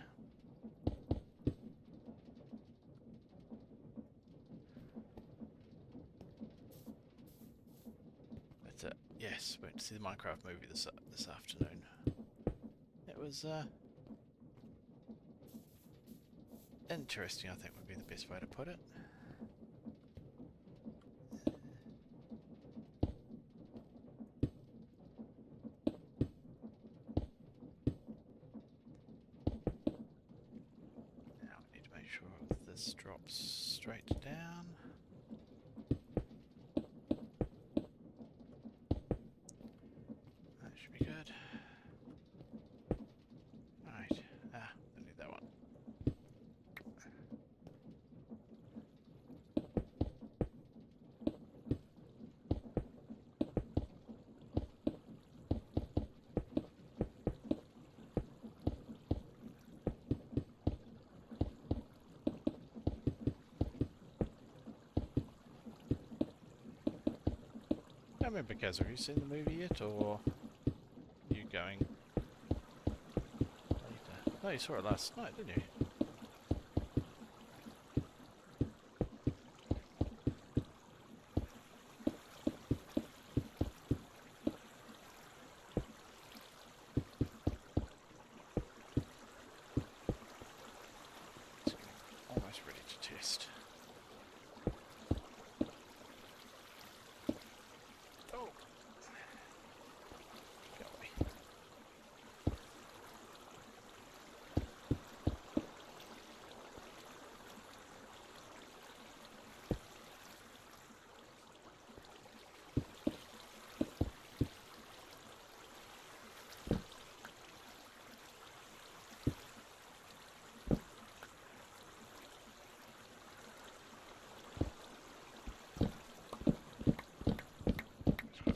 That's it. Yes, went to see the Minecraft movie this afternoon. It was interesting, I think would be the best way to put it. Now we need to make sure this drops straight down. That should be good. Right. Don't need that one. I don't remember, Kaz, have you seen the movie yet, or are you going later? No, you saw it last night, didn't you? It's almost ready to test. Oh! Go away.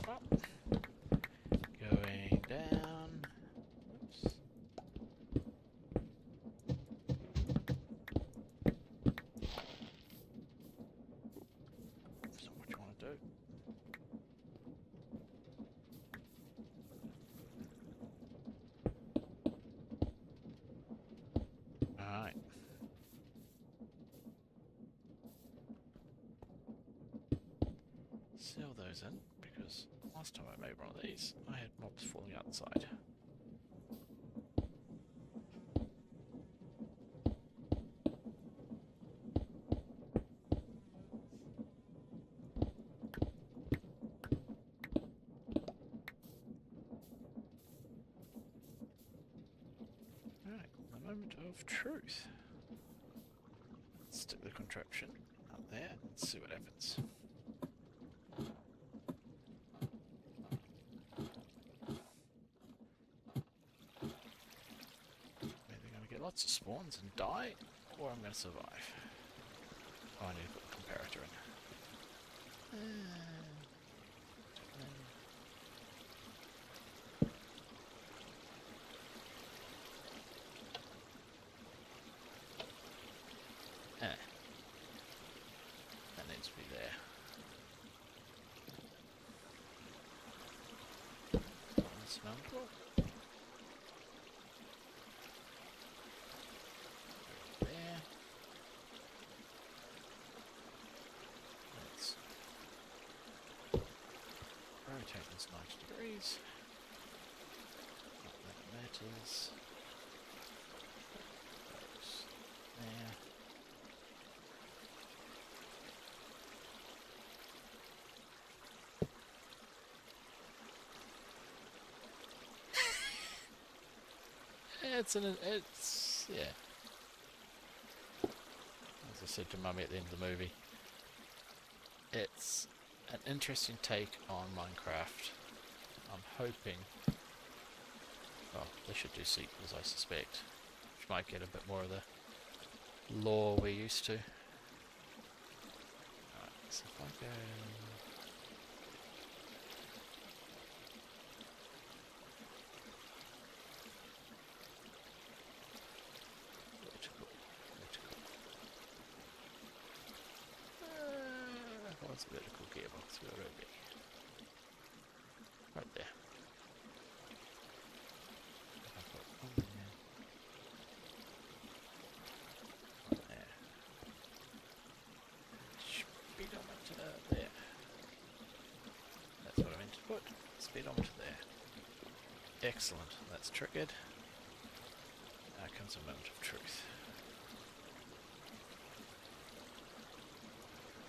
Up. Going down. Oops. That's not what you want to do. Alright. Seal those in, because last time I made one of these, I had mobs falling outside. Alright, the moment of truth. Let's stick the contraption up there and see what happens. Lots of spawns and die, or I'm going to survive. Oh, I need to put the That needs to be there. That's mountable. There. Let's rotate this 90 degrees. Not that it matters. Those there. It's yeah. As I said to Mummy at the end of the movie, it's an interesting take on Minecraft. I'm hoping, well, they should do sequels, I suspect, which might get a bit more of the lore we're used to. Alright, so if I go... What's a vertical gearbox? Where would it be? Right there. I've got one there. One there. Speedometer there. That's what I meant to put. Speedometer there. Excellent. That's triggered. Now comes a moment of truth.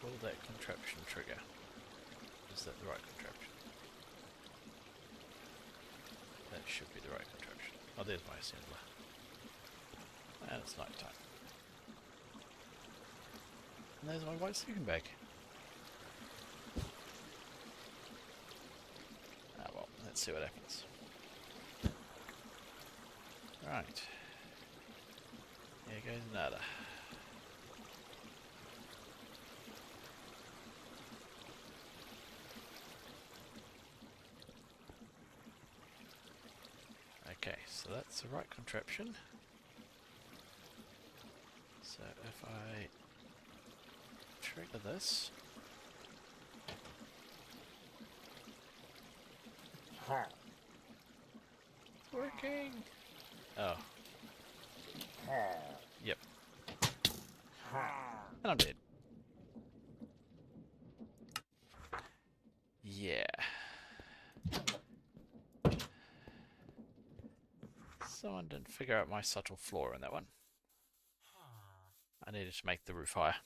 Will that contraption trigger? Is that the right contraption? That should be the right contraption. Oh, there's my assembler. And it's night time. And there's my white sleeping bag. Ah well, let's see what happens. Right. Here goes nada. Okay, so that's the right contraption. So if I trigger this, it's working. Oh, yep. And I'm dead. Yeah. Someone didn't figure out my subtle flaw in that one. I needed to make the roof higher.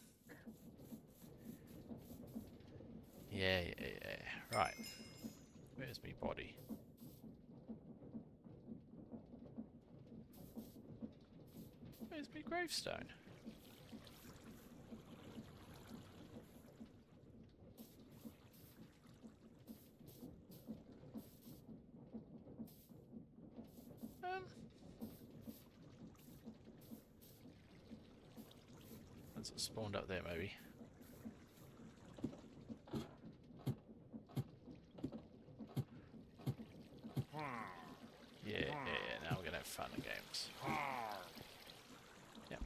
Yeah. Right. Where's me body? Where's me gravestone? Once it spawned up there, maybe. Yeah, now we're gonna have fun and games. Yep.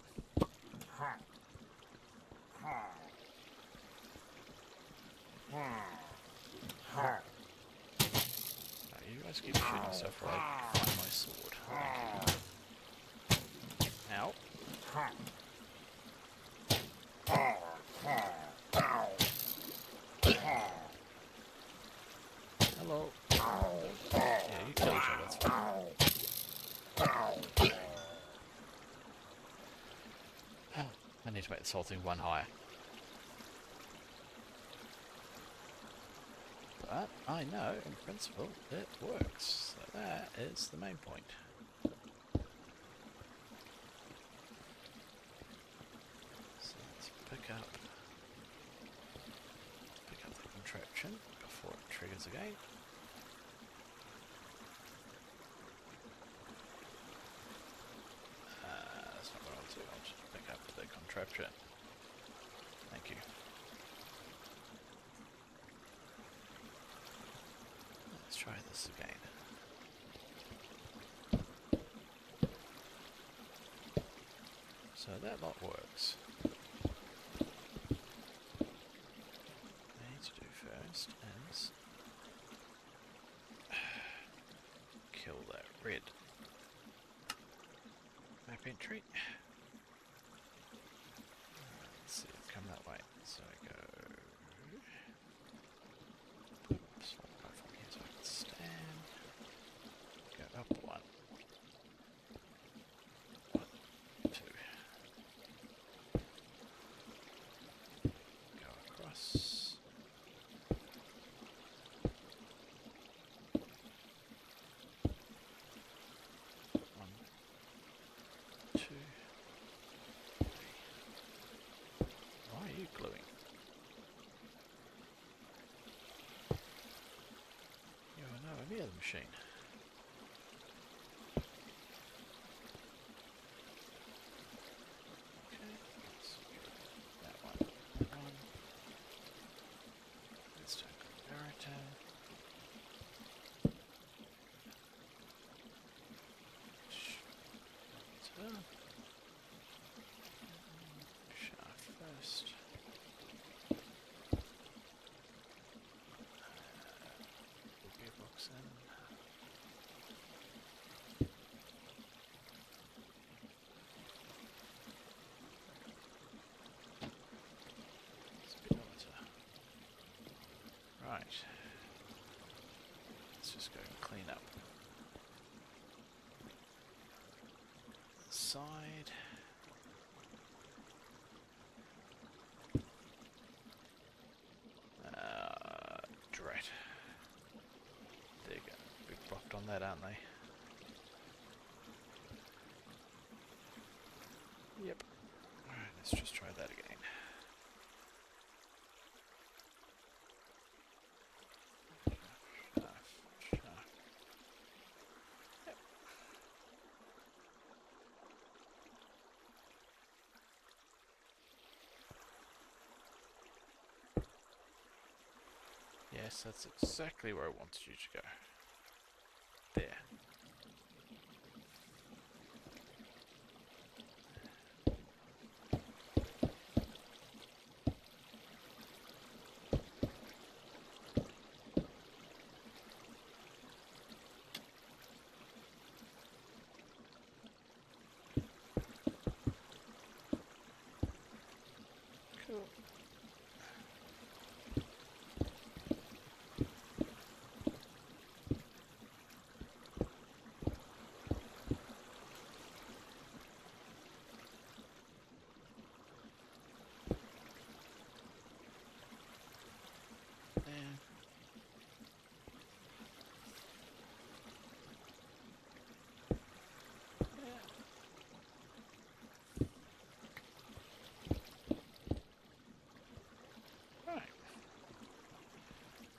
Right, you guys keep shooting stuff while I find my sword. Thank you. Ow. Hello. Yeah, you kill each other, that's fine. I need to make this whole thing one higher. But I know, in principle, it works. So that is the main point. So let's pick up the contraption before it triggers again. That's not what I want to do. I want to pick up the contraption. Thank you. So that lot works. I need to do first is kill that red map entry. Let's see, come that way. So I go. Oops, I'll go from here so I can stand. Go up one. Machine. Okay, let's go that one. That one. Let's take a Verita. Shaft first. Gearbox in. Right. Let's just go and clean up the side. Drat. There you go. Big blocked on that, aren't they? Yep. Alright, let's just try that again. Yes, that's exactly where I wanted you to go. There. Cool.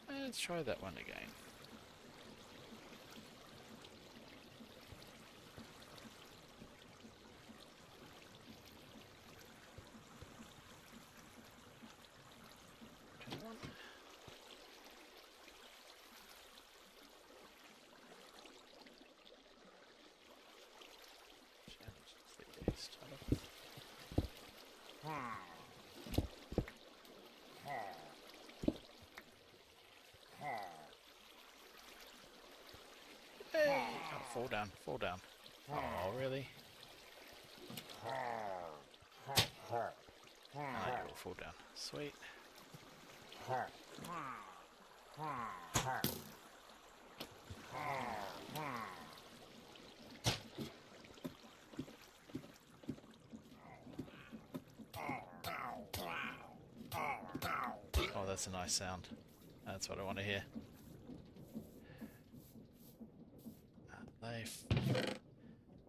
Let's try that one again. Hey! Oh, fall down, fall down. Oh, really? I will fall down. Sweet. Oh, that's a nice sound. That's what I want to hear.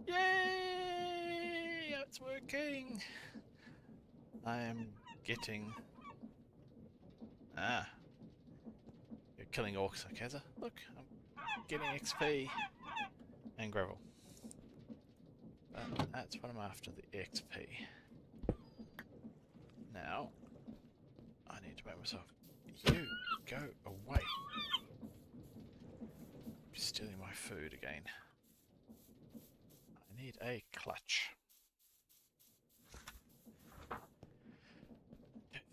Yay! It's working! I am getting... Ah. You're killing orcs, Akaza. Look, I'm getting XP. And gravel. But that's what I'm after, the XP. Now, I need to make myself... You! Go away! You're stealing my food again. I need a clutch.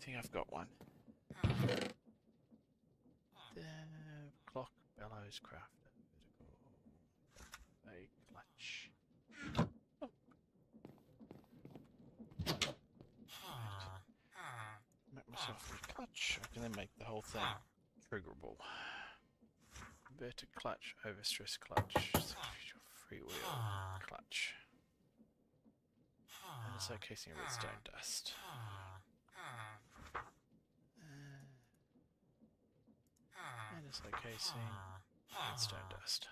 think I've got one. The clock bellows crafter. A clutch. Oh. Make myself a clutch. I can then make the whole thing triggerable. Inverted clutch, overstress clutch, freewheel clutch. And it's casing redstone dust. And it's casing redstone dust.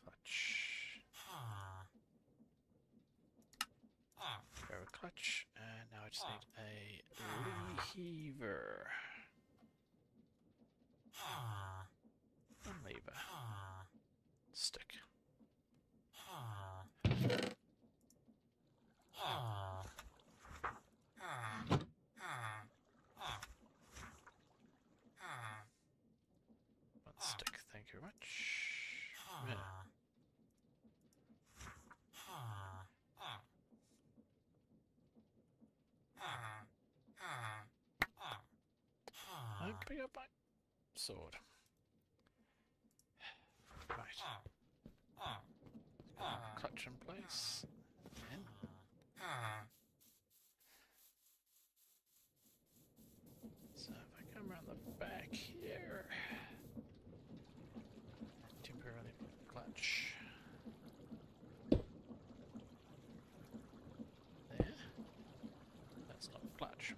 Clutch. Go with clutch, and now I just need a lever. And lever. Stick. One stick, thank you very much. Yeah. I'm picking up my sword. Right. Clutch in place. And so if I come around the back here, temporarily put the clutch there. That's not a clutch.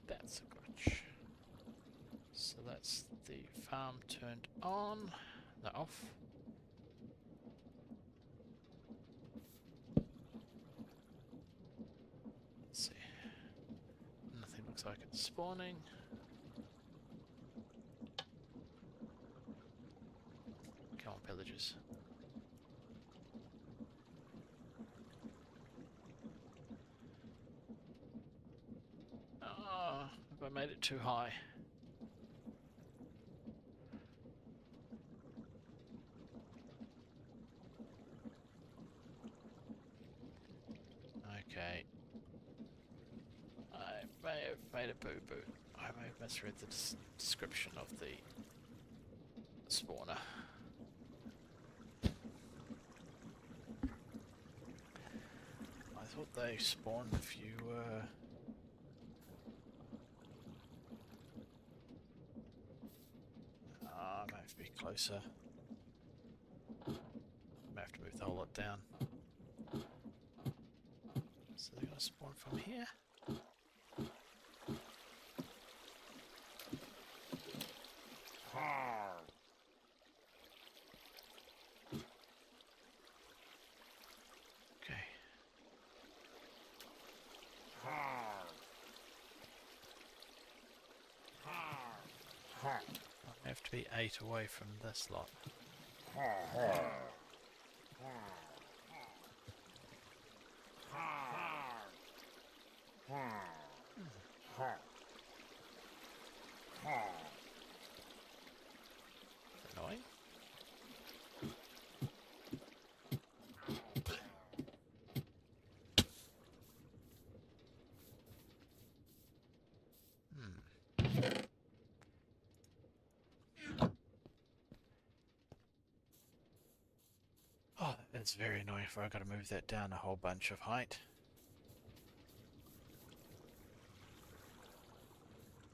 That's a clutch. So that's the farm turned on. No, off. Let's see. Nothing looks like it's spawning. Come on, pillagers. Oh, have I made it too high? Okay. I may have made a boo-boo. I may have misread the description of the spawner. I thought they spawned if you I may have to be closer. May have to move the whole lot down. So they're going to spawn from here. Okay. I have to be 8 away from this lot. Annoying. Oh, that's very annoying if I've got to move that down a whole bunch of height.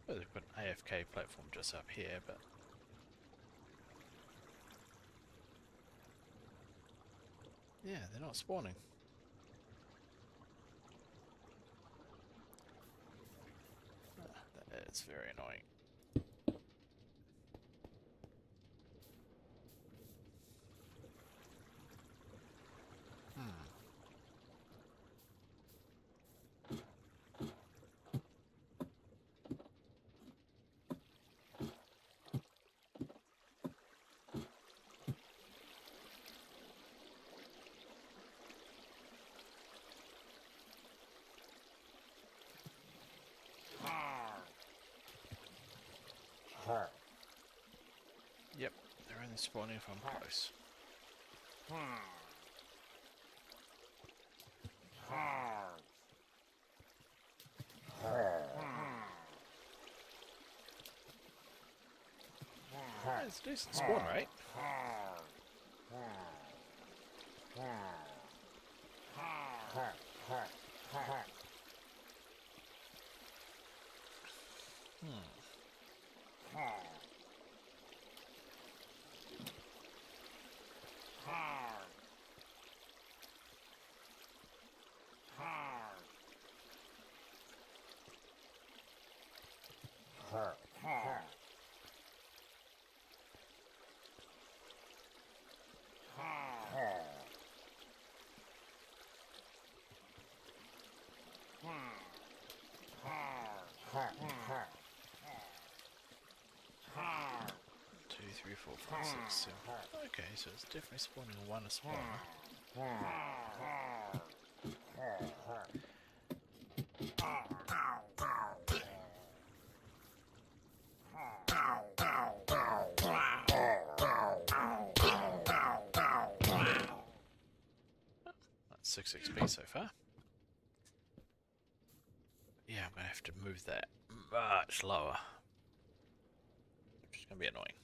Well, they've put an AFK platform just up here, but yeah, they're not spawning. That is very annoying. Yep, they're only spawning if I'm close. It's a decent spawn rate. Two, three, four, five, six, seven. Okay, so it's definitely spawning one a spawner. That's 6 XP so far. Yeah, I'm going to have to move that much lower, which is going to be annoying.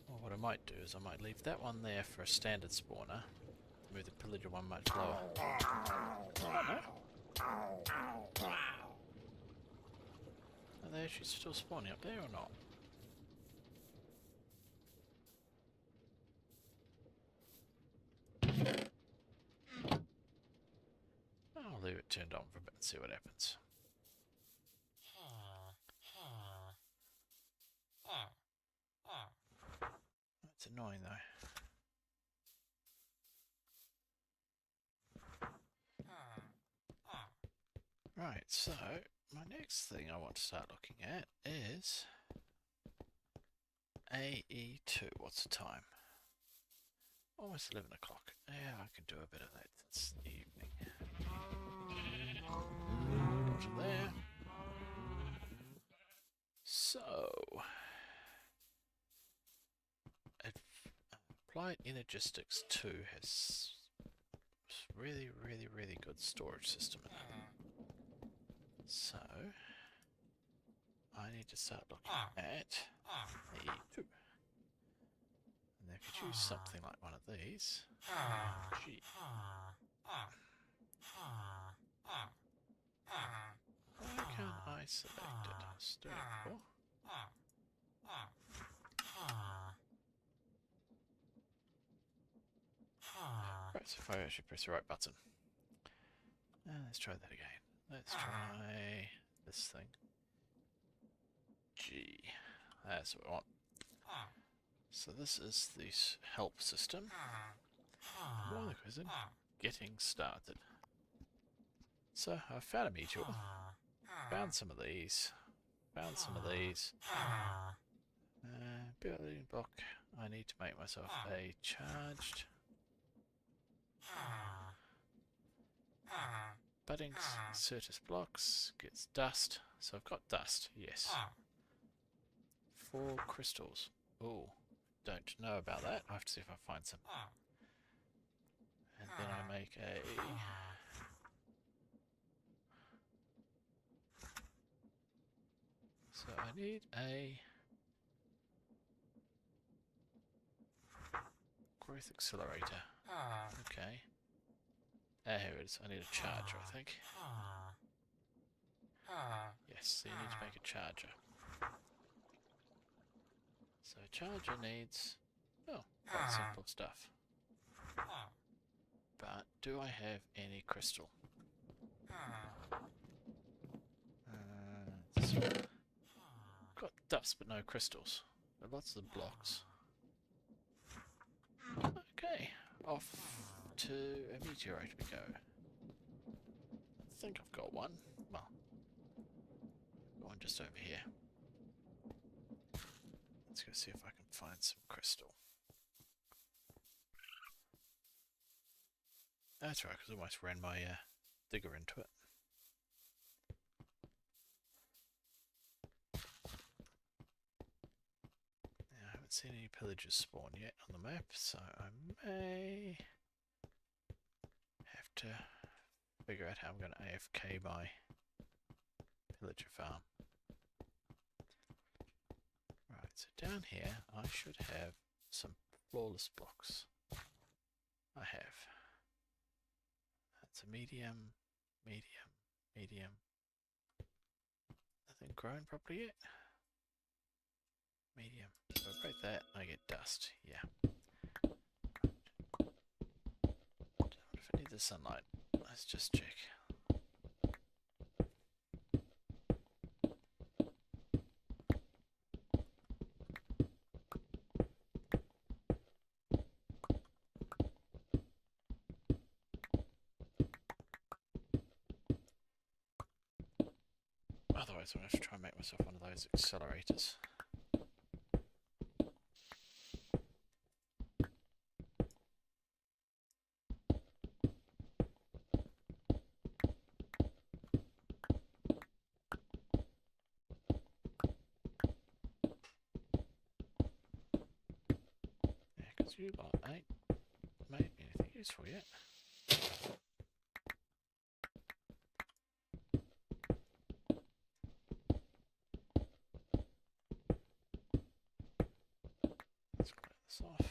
Well, what I might do is I might leave that one there for a standard spawner, move the pillager one much lower. Oh no. Are they actually still spawning up there or not? I'll leave it turned on for a bit and see what happens. That's annoying though. Right, so my next thing I want to start looking at is AE2. What's the time? Almost 11 o'clock. Yeah, I can do a bit of that this evening. Not there. So, Applied Energistics 2 has really good storage system in it. So, I need to start looking at AE2. And if you choose something like one of these, G. Why can't I select it? Let's do it before. Right, so if I actually press the right button. Let's try that again. Let's try this thing. G. That's what we want. So this is the help system. More the question, getting started. So I found a meteor. Found some of these. Found some of these. Building block. I need to make myself a charged. Budding Certus blocks. Gets dust. So I've got dust. Yes. 4 crystals. Oh. Don't know about that. I have to see if I find some. And then I make a... So I need a... growth accelerator. Okay. Here it is. I need a charger, I think. Yes, so you need to make a charger. So a charger needs, quite simple stuff. But do I have any crystal? Got dust but no crystals. But lots of blocks. Okay, off to a meteorite we go. I think I've got one. Well, got one just over here. Let's go see if I can find some crystal. That's right, because I almost ran my digger into it. Now, I haven't seen any pillagers spawn yet on the map, so I may have to figure out how I'm going to AFK my pillager farm. Right, so down here I should have some flawless blocks. I have. That's a medium, medium, medium. Nothing grown properly yet. Medium. So I break that, I get dust. Yeah. If I need the sunlight, let's just check. Otherwise, I'm going to have to try and make myself one of those accelerators. Yeah, because you lot ain't made me anything useful yet. Let's clear this off.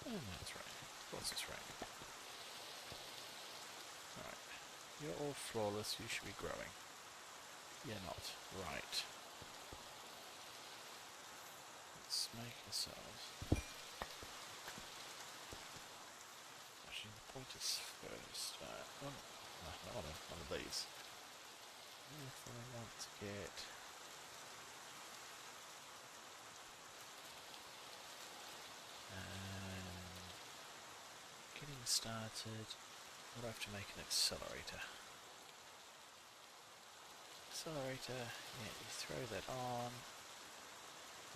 Oh no, it's raining. Of course it's raining. Alright. You're all flawless, you should be growing. You're not. Right. Let's make ourselves... Actually, the point is first. No, not one of these. If I want to get... getting started, I'll have to make an accelerator. Accelerator, yeah, you throw that on.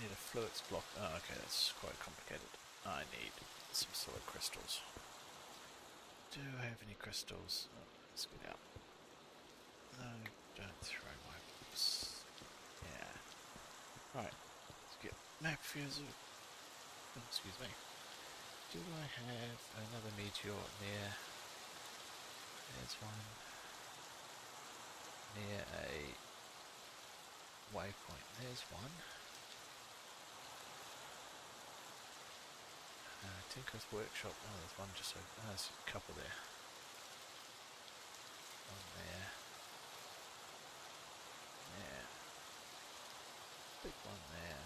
Need a fluix block. Oh, okay, that's quite complicated. I need some solid crystals. Do I have any crystals? Oh, let's get out. No, don't throw my books. Yeah. Right, let's get map fuse. Oh, excuse me. Do I have another meteor near? There's one near a waypoint. There's one. Tinker's Workshop. Oh, there's one just over. Oh, there's a couple there. One there. Yeah. Big one there.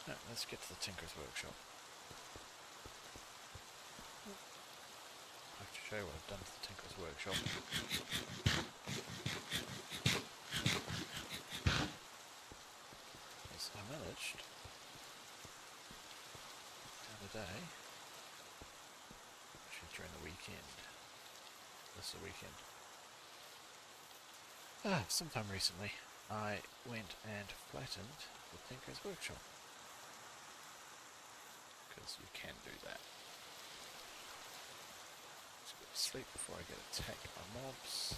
No, let's get to the Tinker's Workshop. I have to show you what I've done to the Tinker's Workshop. Yes, I managed the other day, actually during the weekend, this is the weekend, sometime recently, I went and flattened the Tinker's Workshop. Because you can do that. Let's go to sleep before I get attacked by mobs.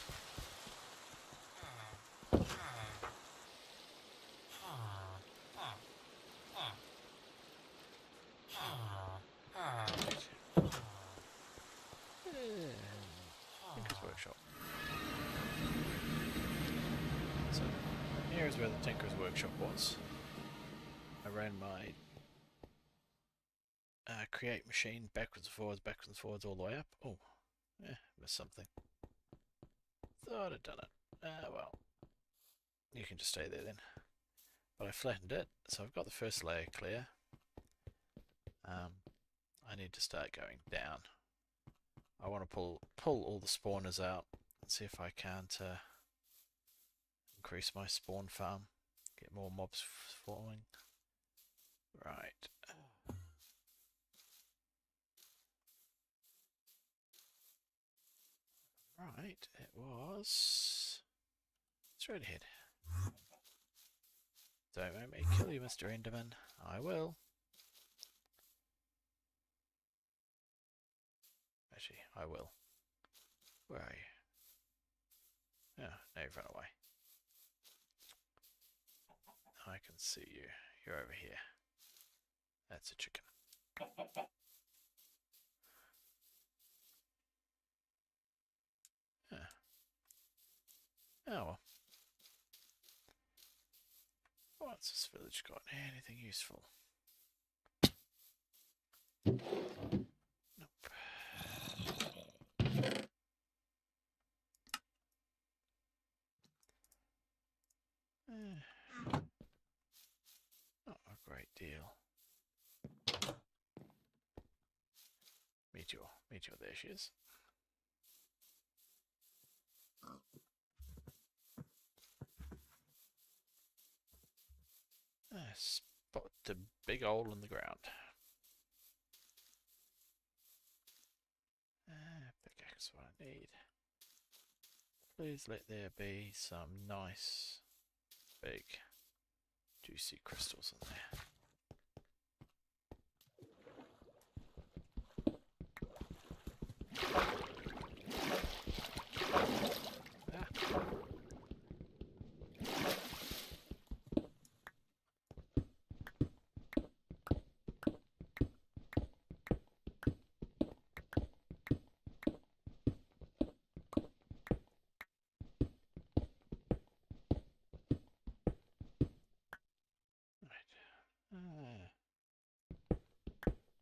Tinker's Workshop. So, here is where the Tinker's Workshop was. I ran my create machine backwards and forwards all the way up. Oh, missed something. Thought I'd done it. Well, you can just stay there then. But I flattened it, so I've got the first layer clear. I need to start going down. I want to pull all the spawners out and see if I can't increase my spawn farm, get more mobs spawning. Right. Right, it was straight ahead. Don't make me kill you, Mr. Enderman. I will. Actually, I will. Where are you? Oh, now you've run away. I can see you. You're over here. That's a chicken. Huh. Oh well. What's this village got? Anything useful? Nope. Not a great deal. Meteor. Meteor, there she is. Spot a big hole in the ground. Pickaxe, what I need. Please let there be some nice, big, juicy crystals in there.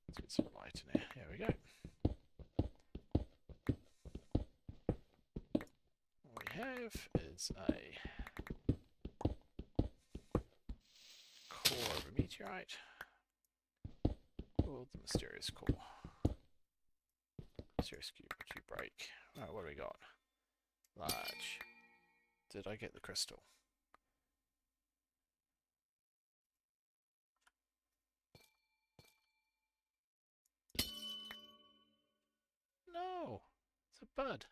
Let's get some light in here. Here we go. What we have is a core of a meteorite called the mysterious core. Mysterious cube, which you break. Alright, what do we got? Large. Did I get the crystal? No! It's a bud.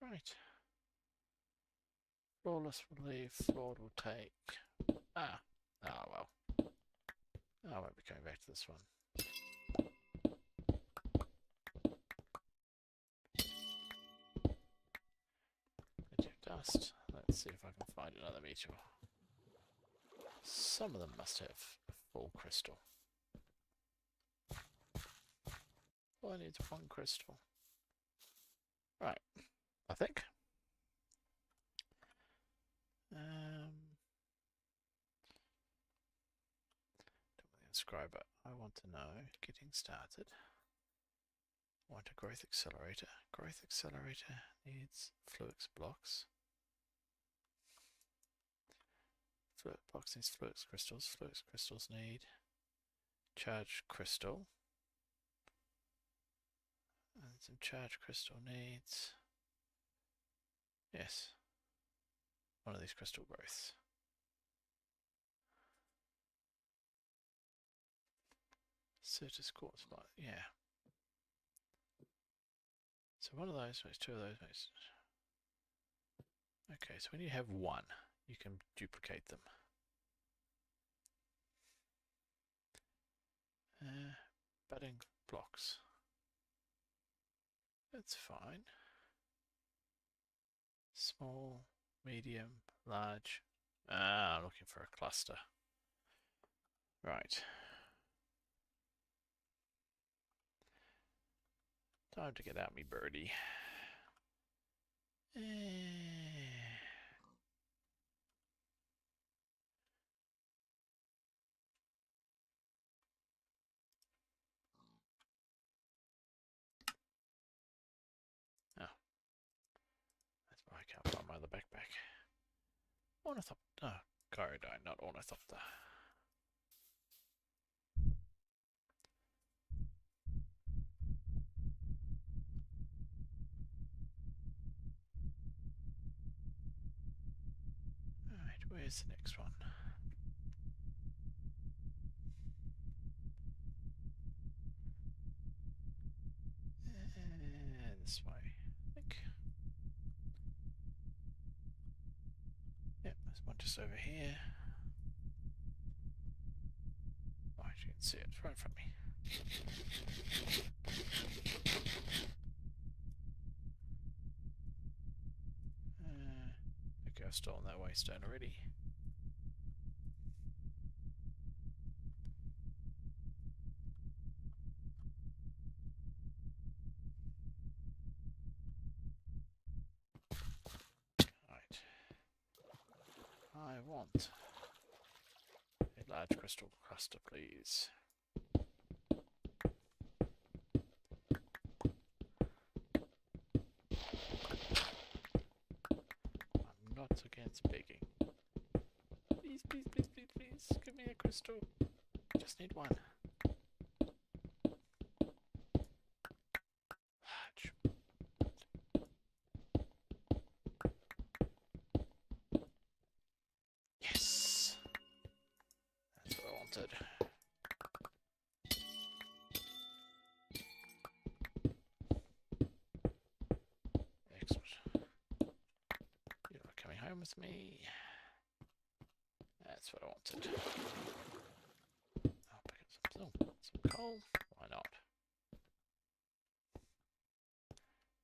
Right. Flawless will leave, flawed will take. Ah well. I won't be coming back to this one. Plenty of dust. Let's see if I can find another meteor. Some of them must have a full crystal. All I need is one crystal. Right, I think. Don't inscribe it. I want to know, getting started. Want a growth accelerator. Growth accelerator needs fluix blocks. Fluix blocks needs fluix crystals. Fluix crystals need charged crystal. And some charged crystal needs, yes, one of these crystal growths. Certus quartz, yeah. So one of those makes two of those makes. Okay, so when you have one, you can duplicate them. Budding blocks. That's fine. Small, medium, large. I'm looking for a cluster. Right. Time to get out me birdie. I can't find my other backpack. Ornithopter. Oh, Gyrodine, not Ornithopter. Alright, where's the next one? This way, I think. Yep, there's one just over here. Oh, see it. It's right in front of me. Okay, I've stolen that waystone already. Right. I want a large crystal cluster, please. I'm not against begging. Please, please, please, please, please, give me a crystal. I just need one. Large. Yes! That's what I wanted. Excellent. You're not coming home with me. That's what I wanted. I'll pick up some coal. Why not?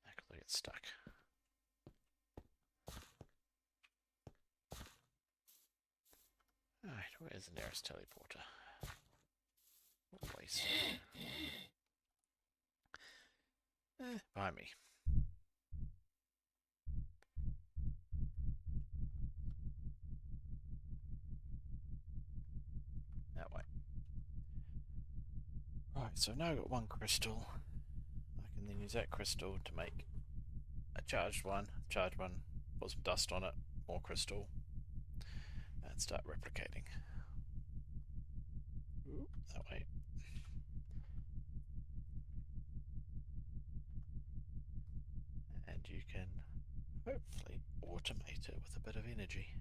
Actually, get stuck. Alright, where's the nearest teleporter? Always. Behind me. That way. Right, so now I've got one crystal. I can then use that crystal to make a charged one, put some dust on it, more crystal, and start replicating. Ooh, that way. And you can hopefully automate it with a bit of energy.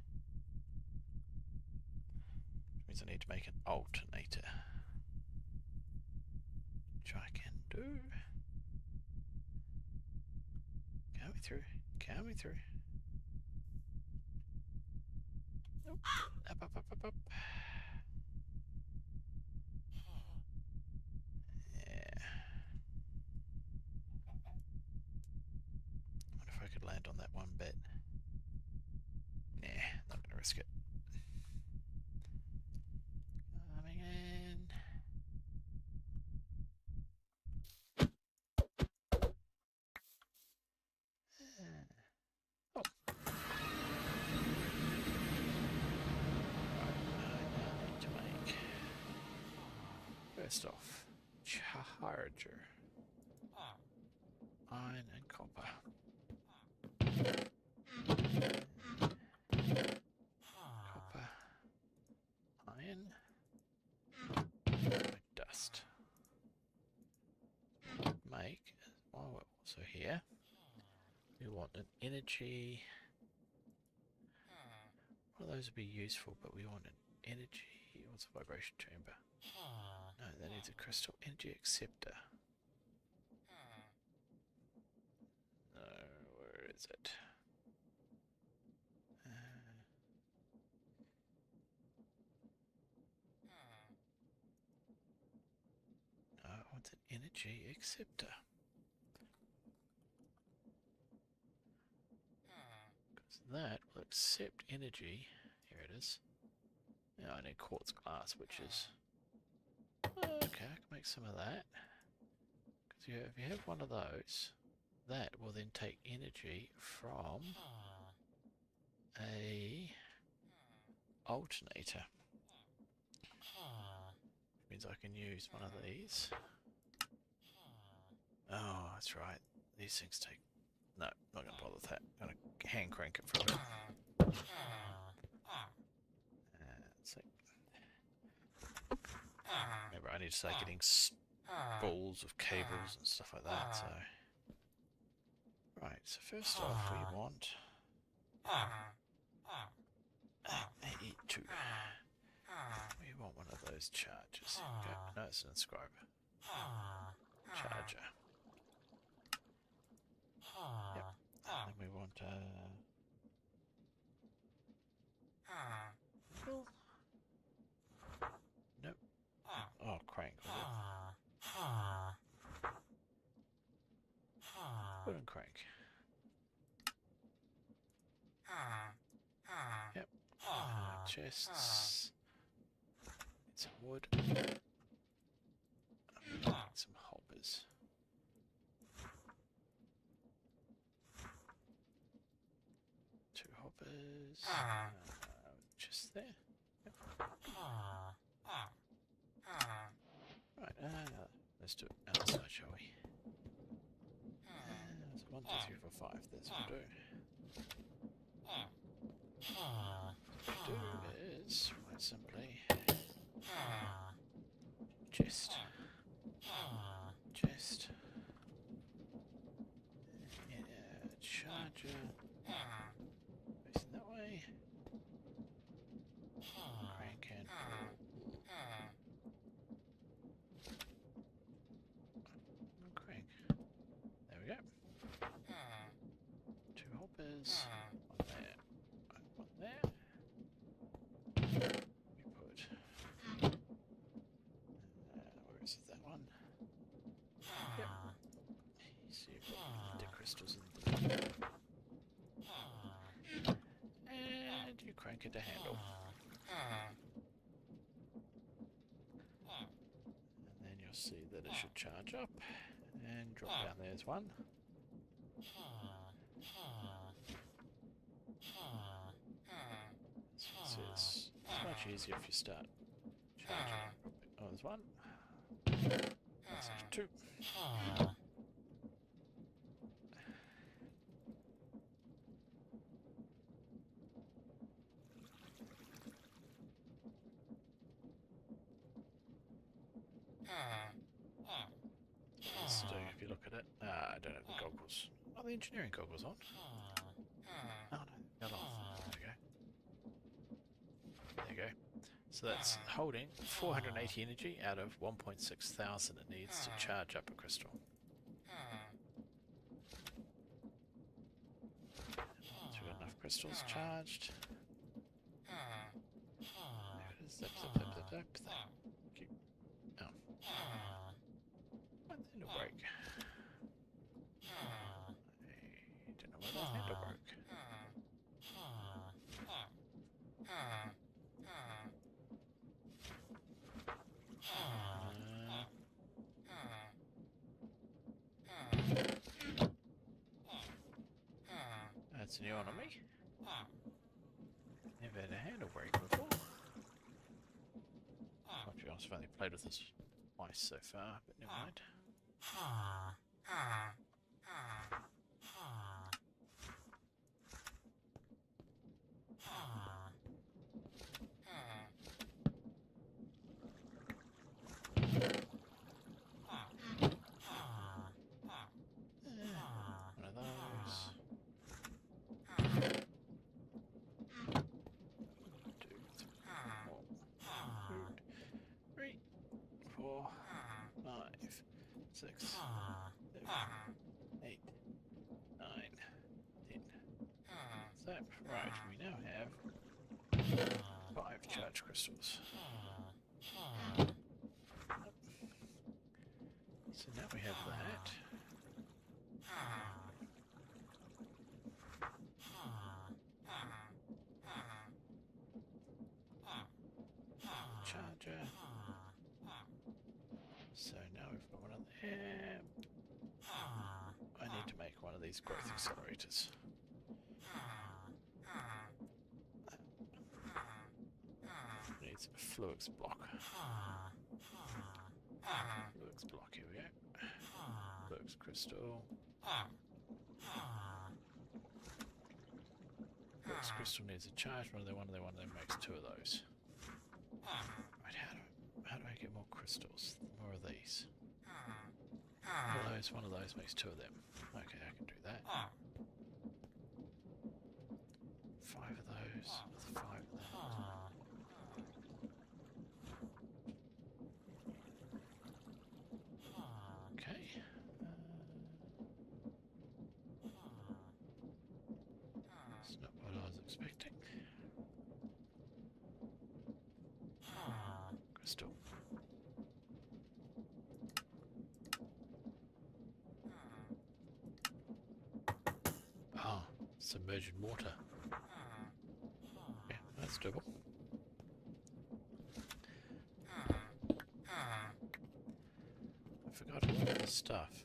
Which means I need to make an alternator. Which I can do. Coming through, coming through. Nope. Up. Yeah. I wonder if I could land on that one bit. Nah, not gonna risk it. Coming in. Oh. To make. First off, charger. Iron and copper. Copper. Iron. Dust. Make. While we're also here, we want an energy. One of those would be useful, but we want an energy. What's a vibration chamber? No, that needs a crystal energy acceptor. No, where is it? No, I want an energy acceptor. Because that will accept energy. Here it is. Now I need quartz glass, which is... Okay, I can make some of that. Because if you have one of those, that will then take energy from a alternator. Which means I can use one of these. Oh, that's right. These things take... No, not going to bother with that. I'm going to hand crank it for a bit. Let's see. Remember, I need to start getting spools of cables and stuff like that, so... Right, so first off we want... E2. We want one of those chargers. Okay, no, it's an inscriber. Charger. Yep. And then we want nope. Oh crap. Wooden crank. Yep. Chests. Need some wood. Need some hoppers. Two hoppers. Just there. Yep. Right, let's do it outside, shall we? So 1, 2, 3, 4, 5. That's what we'll do. What we'll do is, quite simply, chest. Chest. Charger. Facing that way. Crank and pull. Crank. There we go. Two hoppers. One there. One there. We put. Where is it? That one. Yep. See, you've got the crystals in the and you crank it to handle. And then you'll see that it should charge up and drop down. There's one. So it's much easier if you start charging. Oh, there's one. That's two. So if you look at it, I don't have the goggles. Oh, the engineering goggles on. Oh no, they're off. There we go. There you go. So that's holding 480 energy out of 1.6 thousand it needs to charge up a crystal. Once we've got enough crystals charged. There it is. Zap, zap, zap, zap, zap. Keep. Oh. Why the handle break? I don't know why that handle broke. That's new one on me. Never had a handle break before. I'll be honest, I've only played with this twice so far, but never mind. One of those. 3, 4, 5, 6, 7, 8, 9, 10. So, right, we now have 5 charge crystals. So now we have that. Charger. So now we've got one of there. I need to make one of these growth accelerators. Needs a fluix block. Fluix block, here we go. Fluix crystal. Fluix crystal needs a charge. One of them makes 2 of those. Right, how do I get more crystals? More of these. One of those makes 2 of them. Okay, I can do that. 5 of those, 5 of those. Okay. That's not what I was expecting. Crystal. submerged water. Yeah, that's doable. I forgot all of this stuff.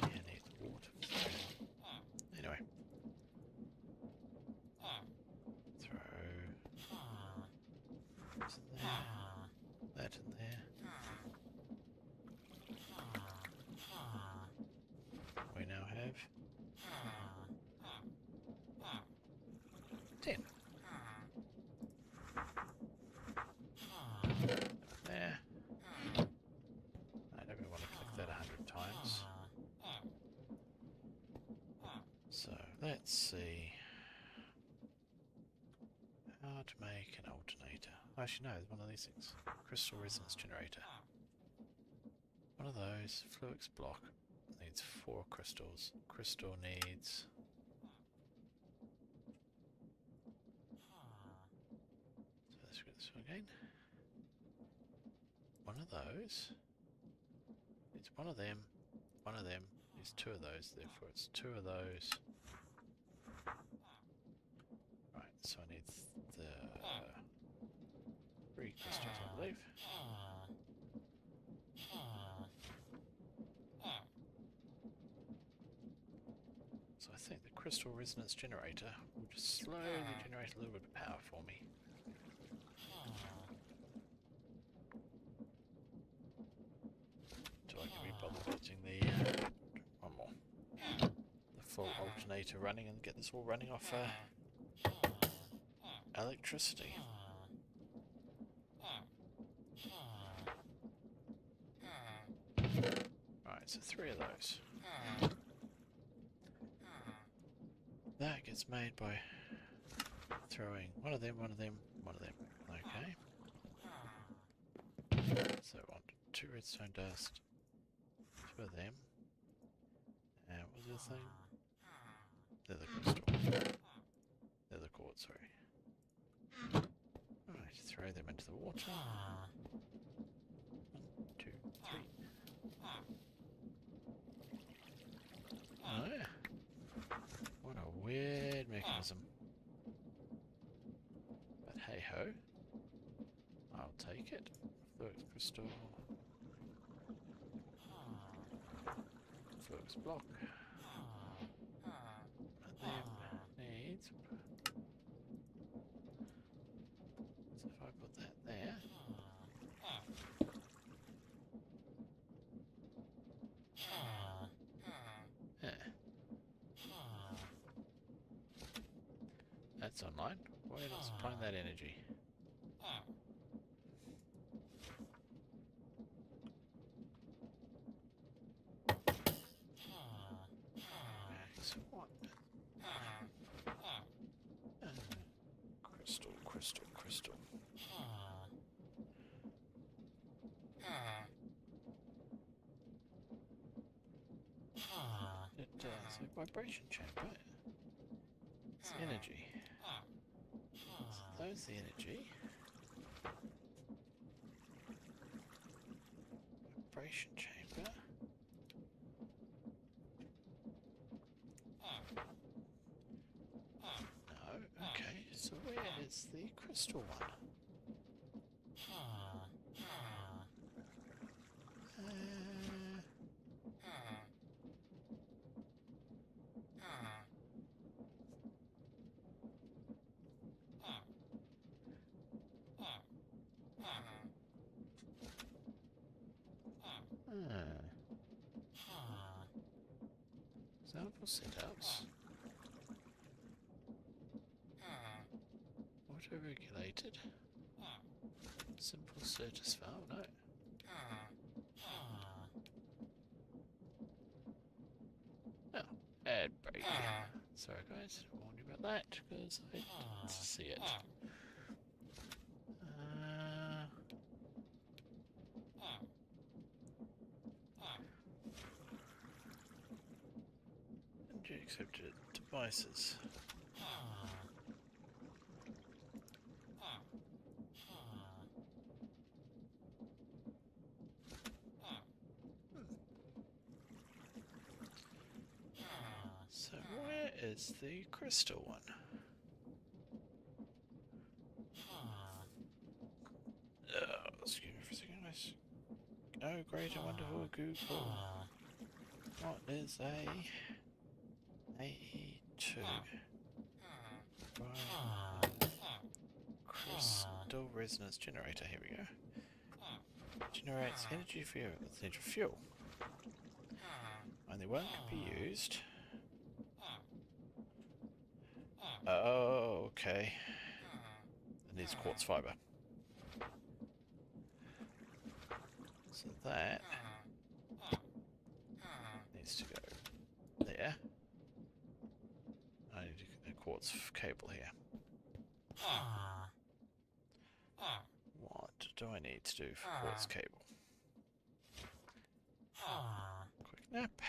Yeah, need the water. Anyway. Throw this in there, that in there. We now have 10. There. I don't want to click that 100 times. So let's see how to make an alternator. Actually, no, there's one of these things. Crystal resonance generator. One of those. Fluix block needs 4 crystals. Crystal needs. So let's go this one again. One of those. It's one of them. One of them is 2 of those. Therefore, it's 2 of those. Right. So I need the 3 crystals, I believe. So I think the crystal resonance generator will just slowly generate a little bit of power for me. Until I can be bothered getting the one more. The full alternator running and get this all running off electricity. Right, so 3 of those. That gets made by throwing one of them, one of them, one of them. Okay. So I want 2 redstone dust, 2 of them. And what was the other thing? Nether crystal. Nether quartz, sorry. Alright, throw them into the water. 1, 2, 3. Oh, yeah. What a weird mechanism. But hey ho. I'll take it. Fluix crystal. Fluix block. And then needs. So if I put that there. Yeah. That's online. Why not supplying that energy? So what? Crystal, crystal, crystal. It's a vibration chamber. It's energy. So there's the energy. Vibration chamber. No, okay. So where is the crystal one? Sample setups. Auto-regulated. Simple Certus file, no. Oh, ad break. Sorry guys, I warned you about that because I didn't see it. Energy accepted devices. So where is the crystal one? Excuse me for a second. Oh, great and wonderful Google. What is a AE2? Crystal resonance generator. Here we go. Generates energy fuel. Only one can be used. Oh, okay. It needs quartz fiber. So that needs to go there. I need a quartz cable here. What do I need to do for quartz cable? Quick nap.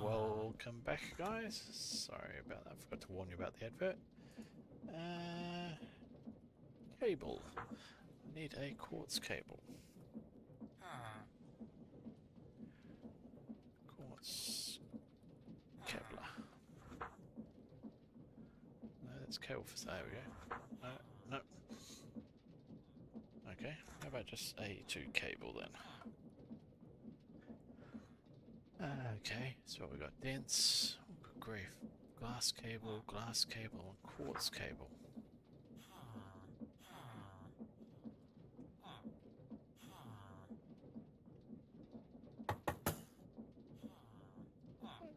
Welcome back, guys. Sorry about that. I forgot to warn you about the advert. Cable. I need a quartz cable. Quartz cable. No, that's cable for. There we go. No. Okay. How about just A2 cable then? Okay, so we got dense, grief, glass cable, and quartz cable.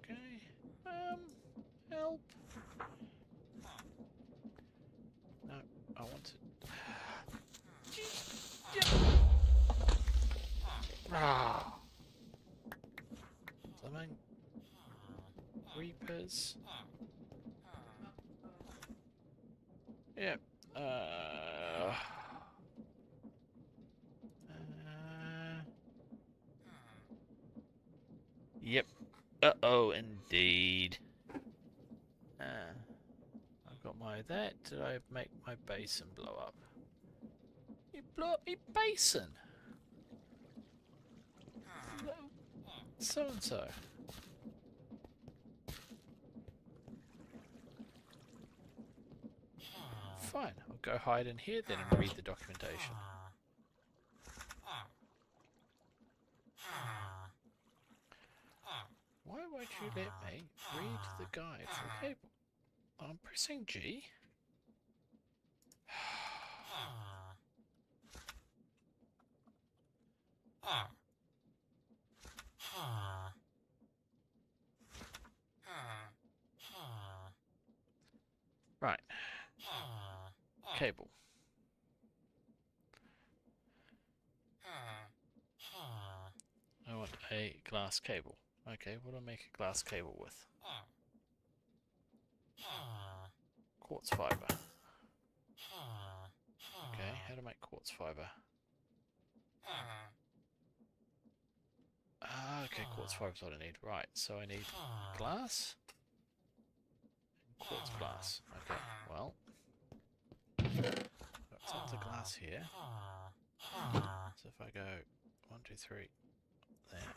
Okay, help. No, I want it. Something. Reapers. Yep. Yep. Uh-oh, indeed. I've got my that. Did I make my basin blow up? You blew up my basin! So-and-so. Fine, I'll go hide in here then and read the documentation. Why won't you let me read the guide for the cable? I'm pressing G. Right. Cable. I want a glass cable. Okay, what do I make a glass cable with? Quartz fiber. Okay, how to make quartz fiber? Okay, quartz fiber is what I need. Right, so I need glass and quartz glass. Okay, well, got tons of glass here. So if I go 1, 2, 3, there.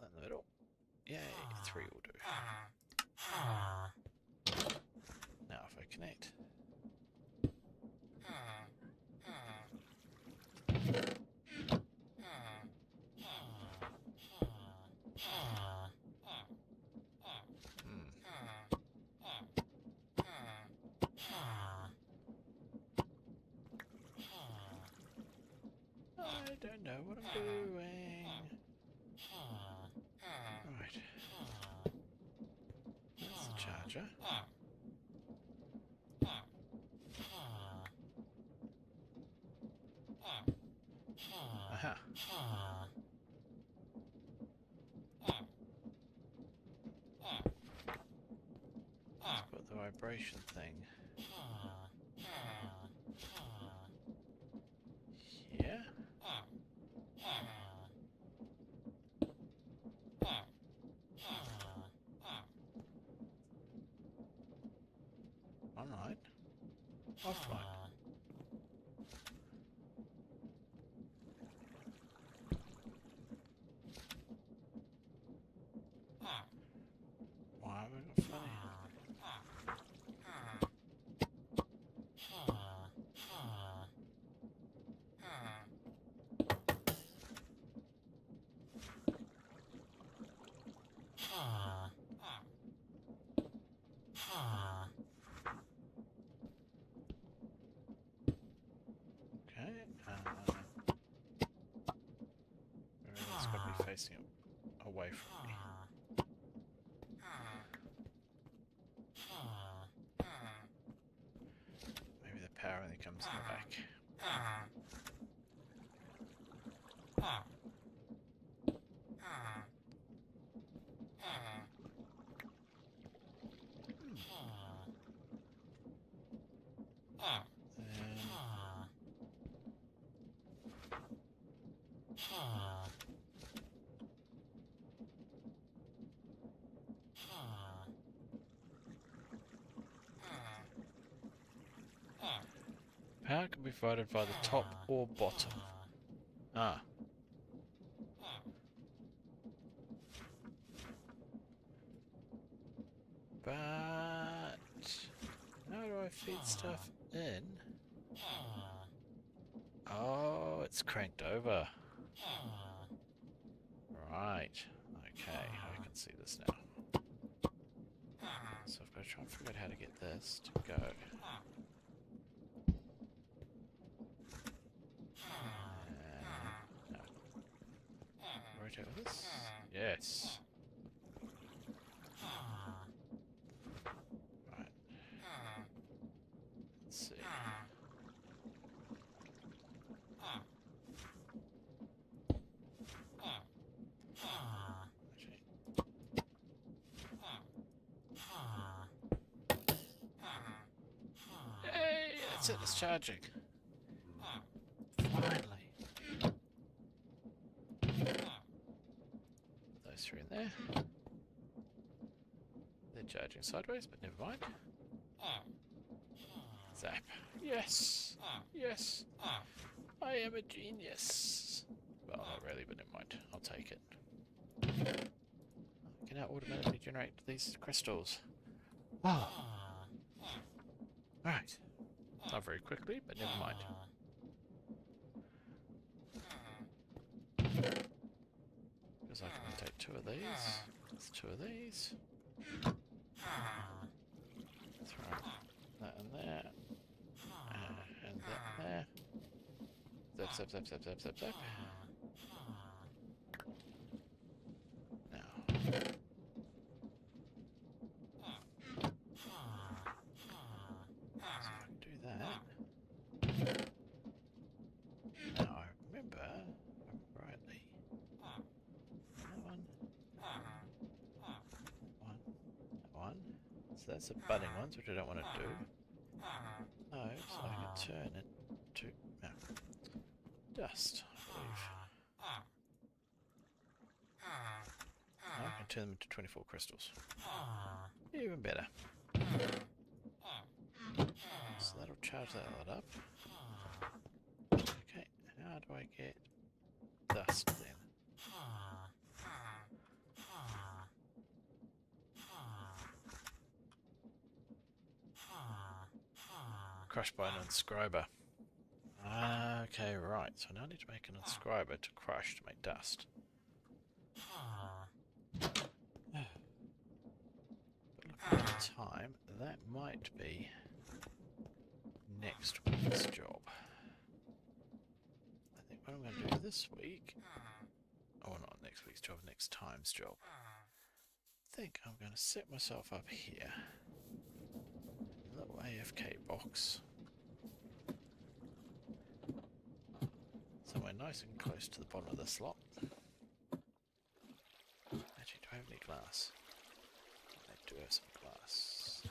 That in the middle. Yay, 3 will do. Now if I connect. I don't know what I'm doing. Right. That's the charger. Aha. Let's put the vibration thing here. Online. Offline. Okay. It's got to be facing away from me. Maybe the power only comes in the back. Power can be provided via the top or bottom. Ah. But how do I feed stuff in? Oh, it's cranked over. Right. Okay, I can see this now. So I've got to try and figure out how to get this to go. No. Rotate with this? Yes. Right. Let's see. Yay! That's it, it's charging. Finally. Those three in there. They're charging sideways, but never mind. Zap. Yes! Yes! I am a genius! Well, not really, but never mind. I'll take it. I can now automatically generate these crystals. Oh! Right. Not very quickly, but never mind. Because I can take two of these. That's two of these. Throw that in there. And that there. Zap, zap, zap, zap, zap, zap, zap. Now. So I can do that. Now I remember rightly. That one. One. So that's the budding ones, which I don't want to do. No, so I can turn it to dust, I believe. Now I can turn them into 24 crystals. Even better. So that'll charge that lot up. Okay, how do I get dust then? Crushed by an inscriber. Okay, right. So now I need to make an inscriber to crush to make dust. But looking at the time, that might be next week's job. I think what I'm going to do this week, oh, not next week's job, next time's job. I think I'm going to set myself up here. A little AFK box. Somewhere nice and close to the bottom of the slot. Actually, do I have any glass? I do have some glass.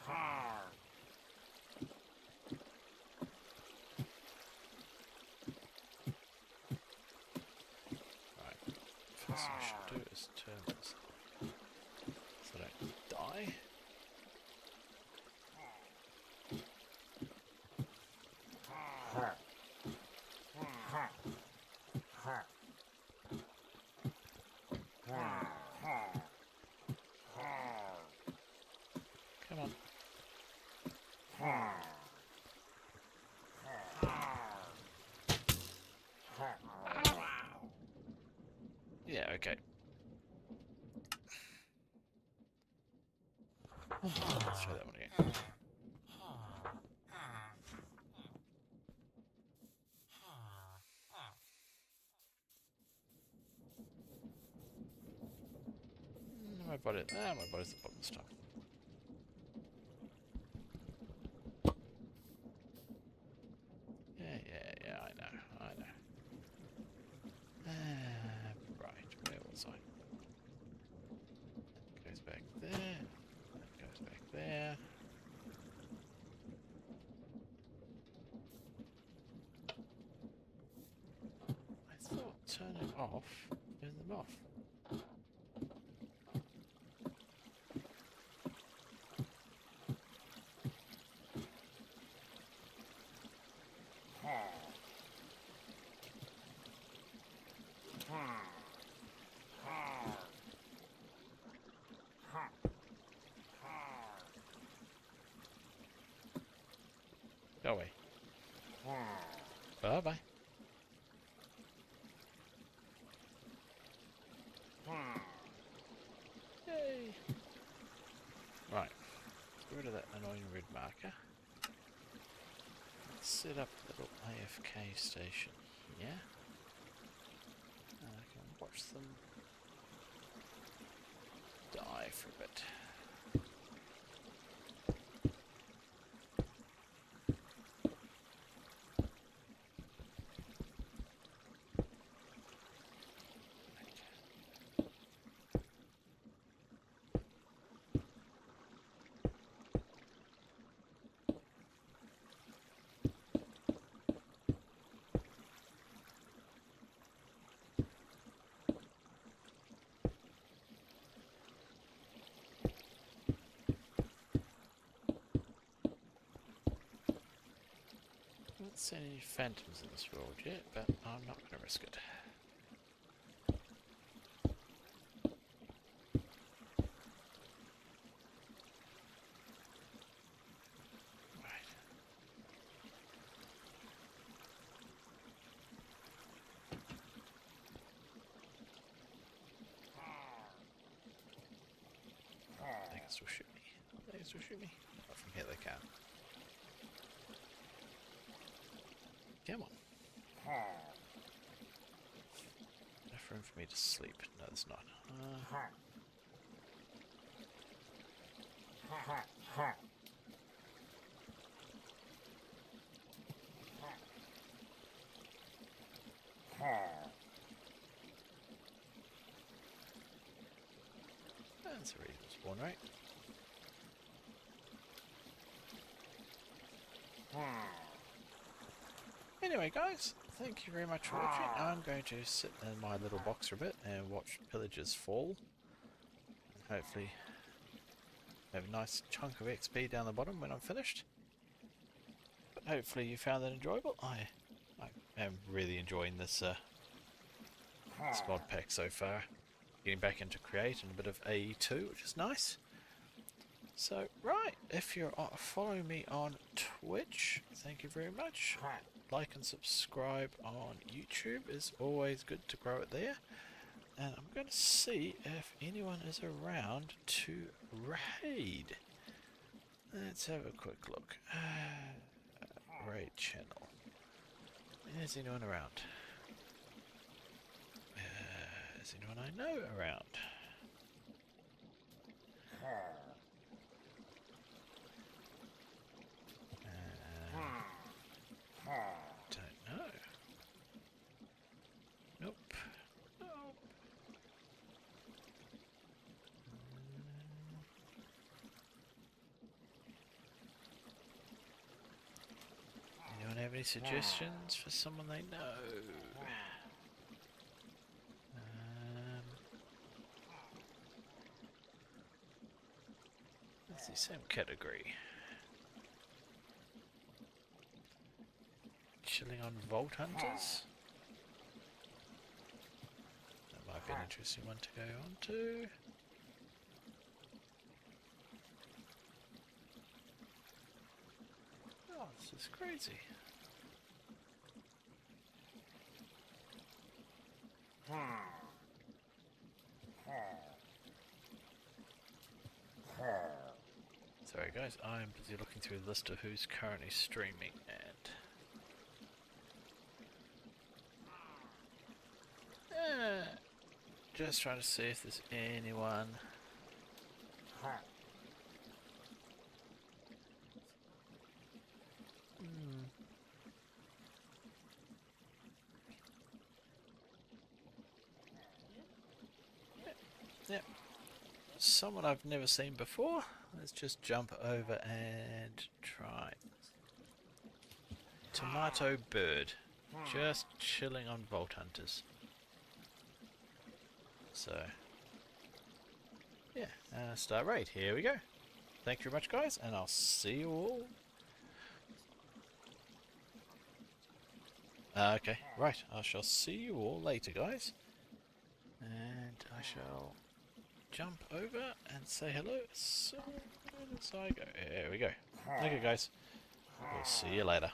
Right. First thing I should do is turn this so I don't die. Come on. Yeah, okay. Let's try that one again. My body's the bottom this time. Yeah, I know. Right, where was I? That goes back there. That goes back there. I thought turning off turned them off. Go away. Bye-bye. Yay! Right. Get rid of that annoying red marker. Let's set up a little AFK station here. And I can watch them die for a bit. I haven't seen any phantoms in this world yet, but I'm not going to risk it. Right. They can still shoot me. They can still shoot me. Oh, from here they can. Come on. Enough room for me to sleep. No, there's not. That's a reasonable spawn rate. Anyway guys, thank you very much for watching. I'm going to sit in my little box for a bit and watch pillagers fall. And hopefully have a nice chunk of XP down the bottom when I'm finished. But hopefully you found that enjoyable. I am really enjoying this mod pack so far. Getting back into Create and a bit of AE2, which is nice. So, right, if you're following me on Twitch, thank you very much. Like and subscribe on YouTube is always good to grow it there. And I'm going to see if anyone is around to raid. Let's have a quick look. Raid channel. Is anyone around? Is anyone I know around? Don't know. Nope. Nope. Anyone have any suggestions for someone they know? Let's see, same category. Chilling on Vault Hunters. That might be an interesting one to go on to. Oh, this is crazy. Sorry guys, I'm busy looking through the list of who's currently streaming and... just trying to see if there's anyone... Yep. Someone I've never seen before. Let's just jump over and try. Tomato Bird. Just chilling on Vault Hunters. So, yeah, start raid. Here we go. Thank you very much, guys, and I'll see you all. Okay, right. I shall see you all later, guys. And I shall jump over and say hello as soon as I go. Here we go. Okay, guys. We'll see you later.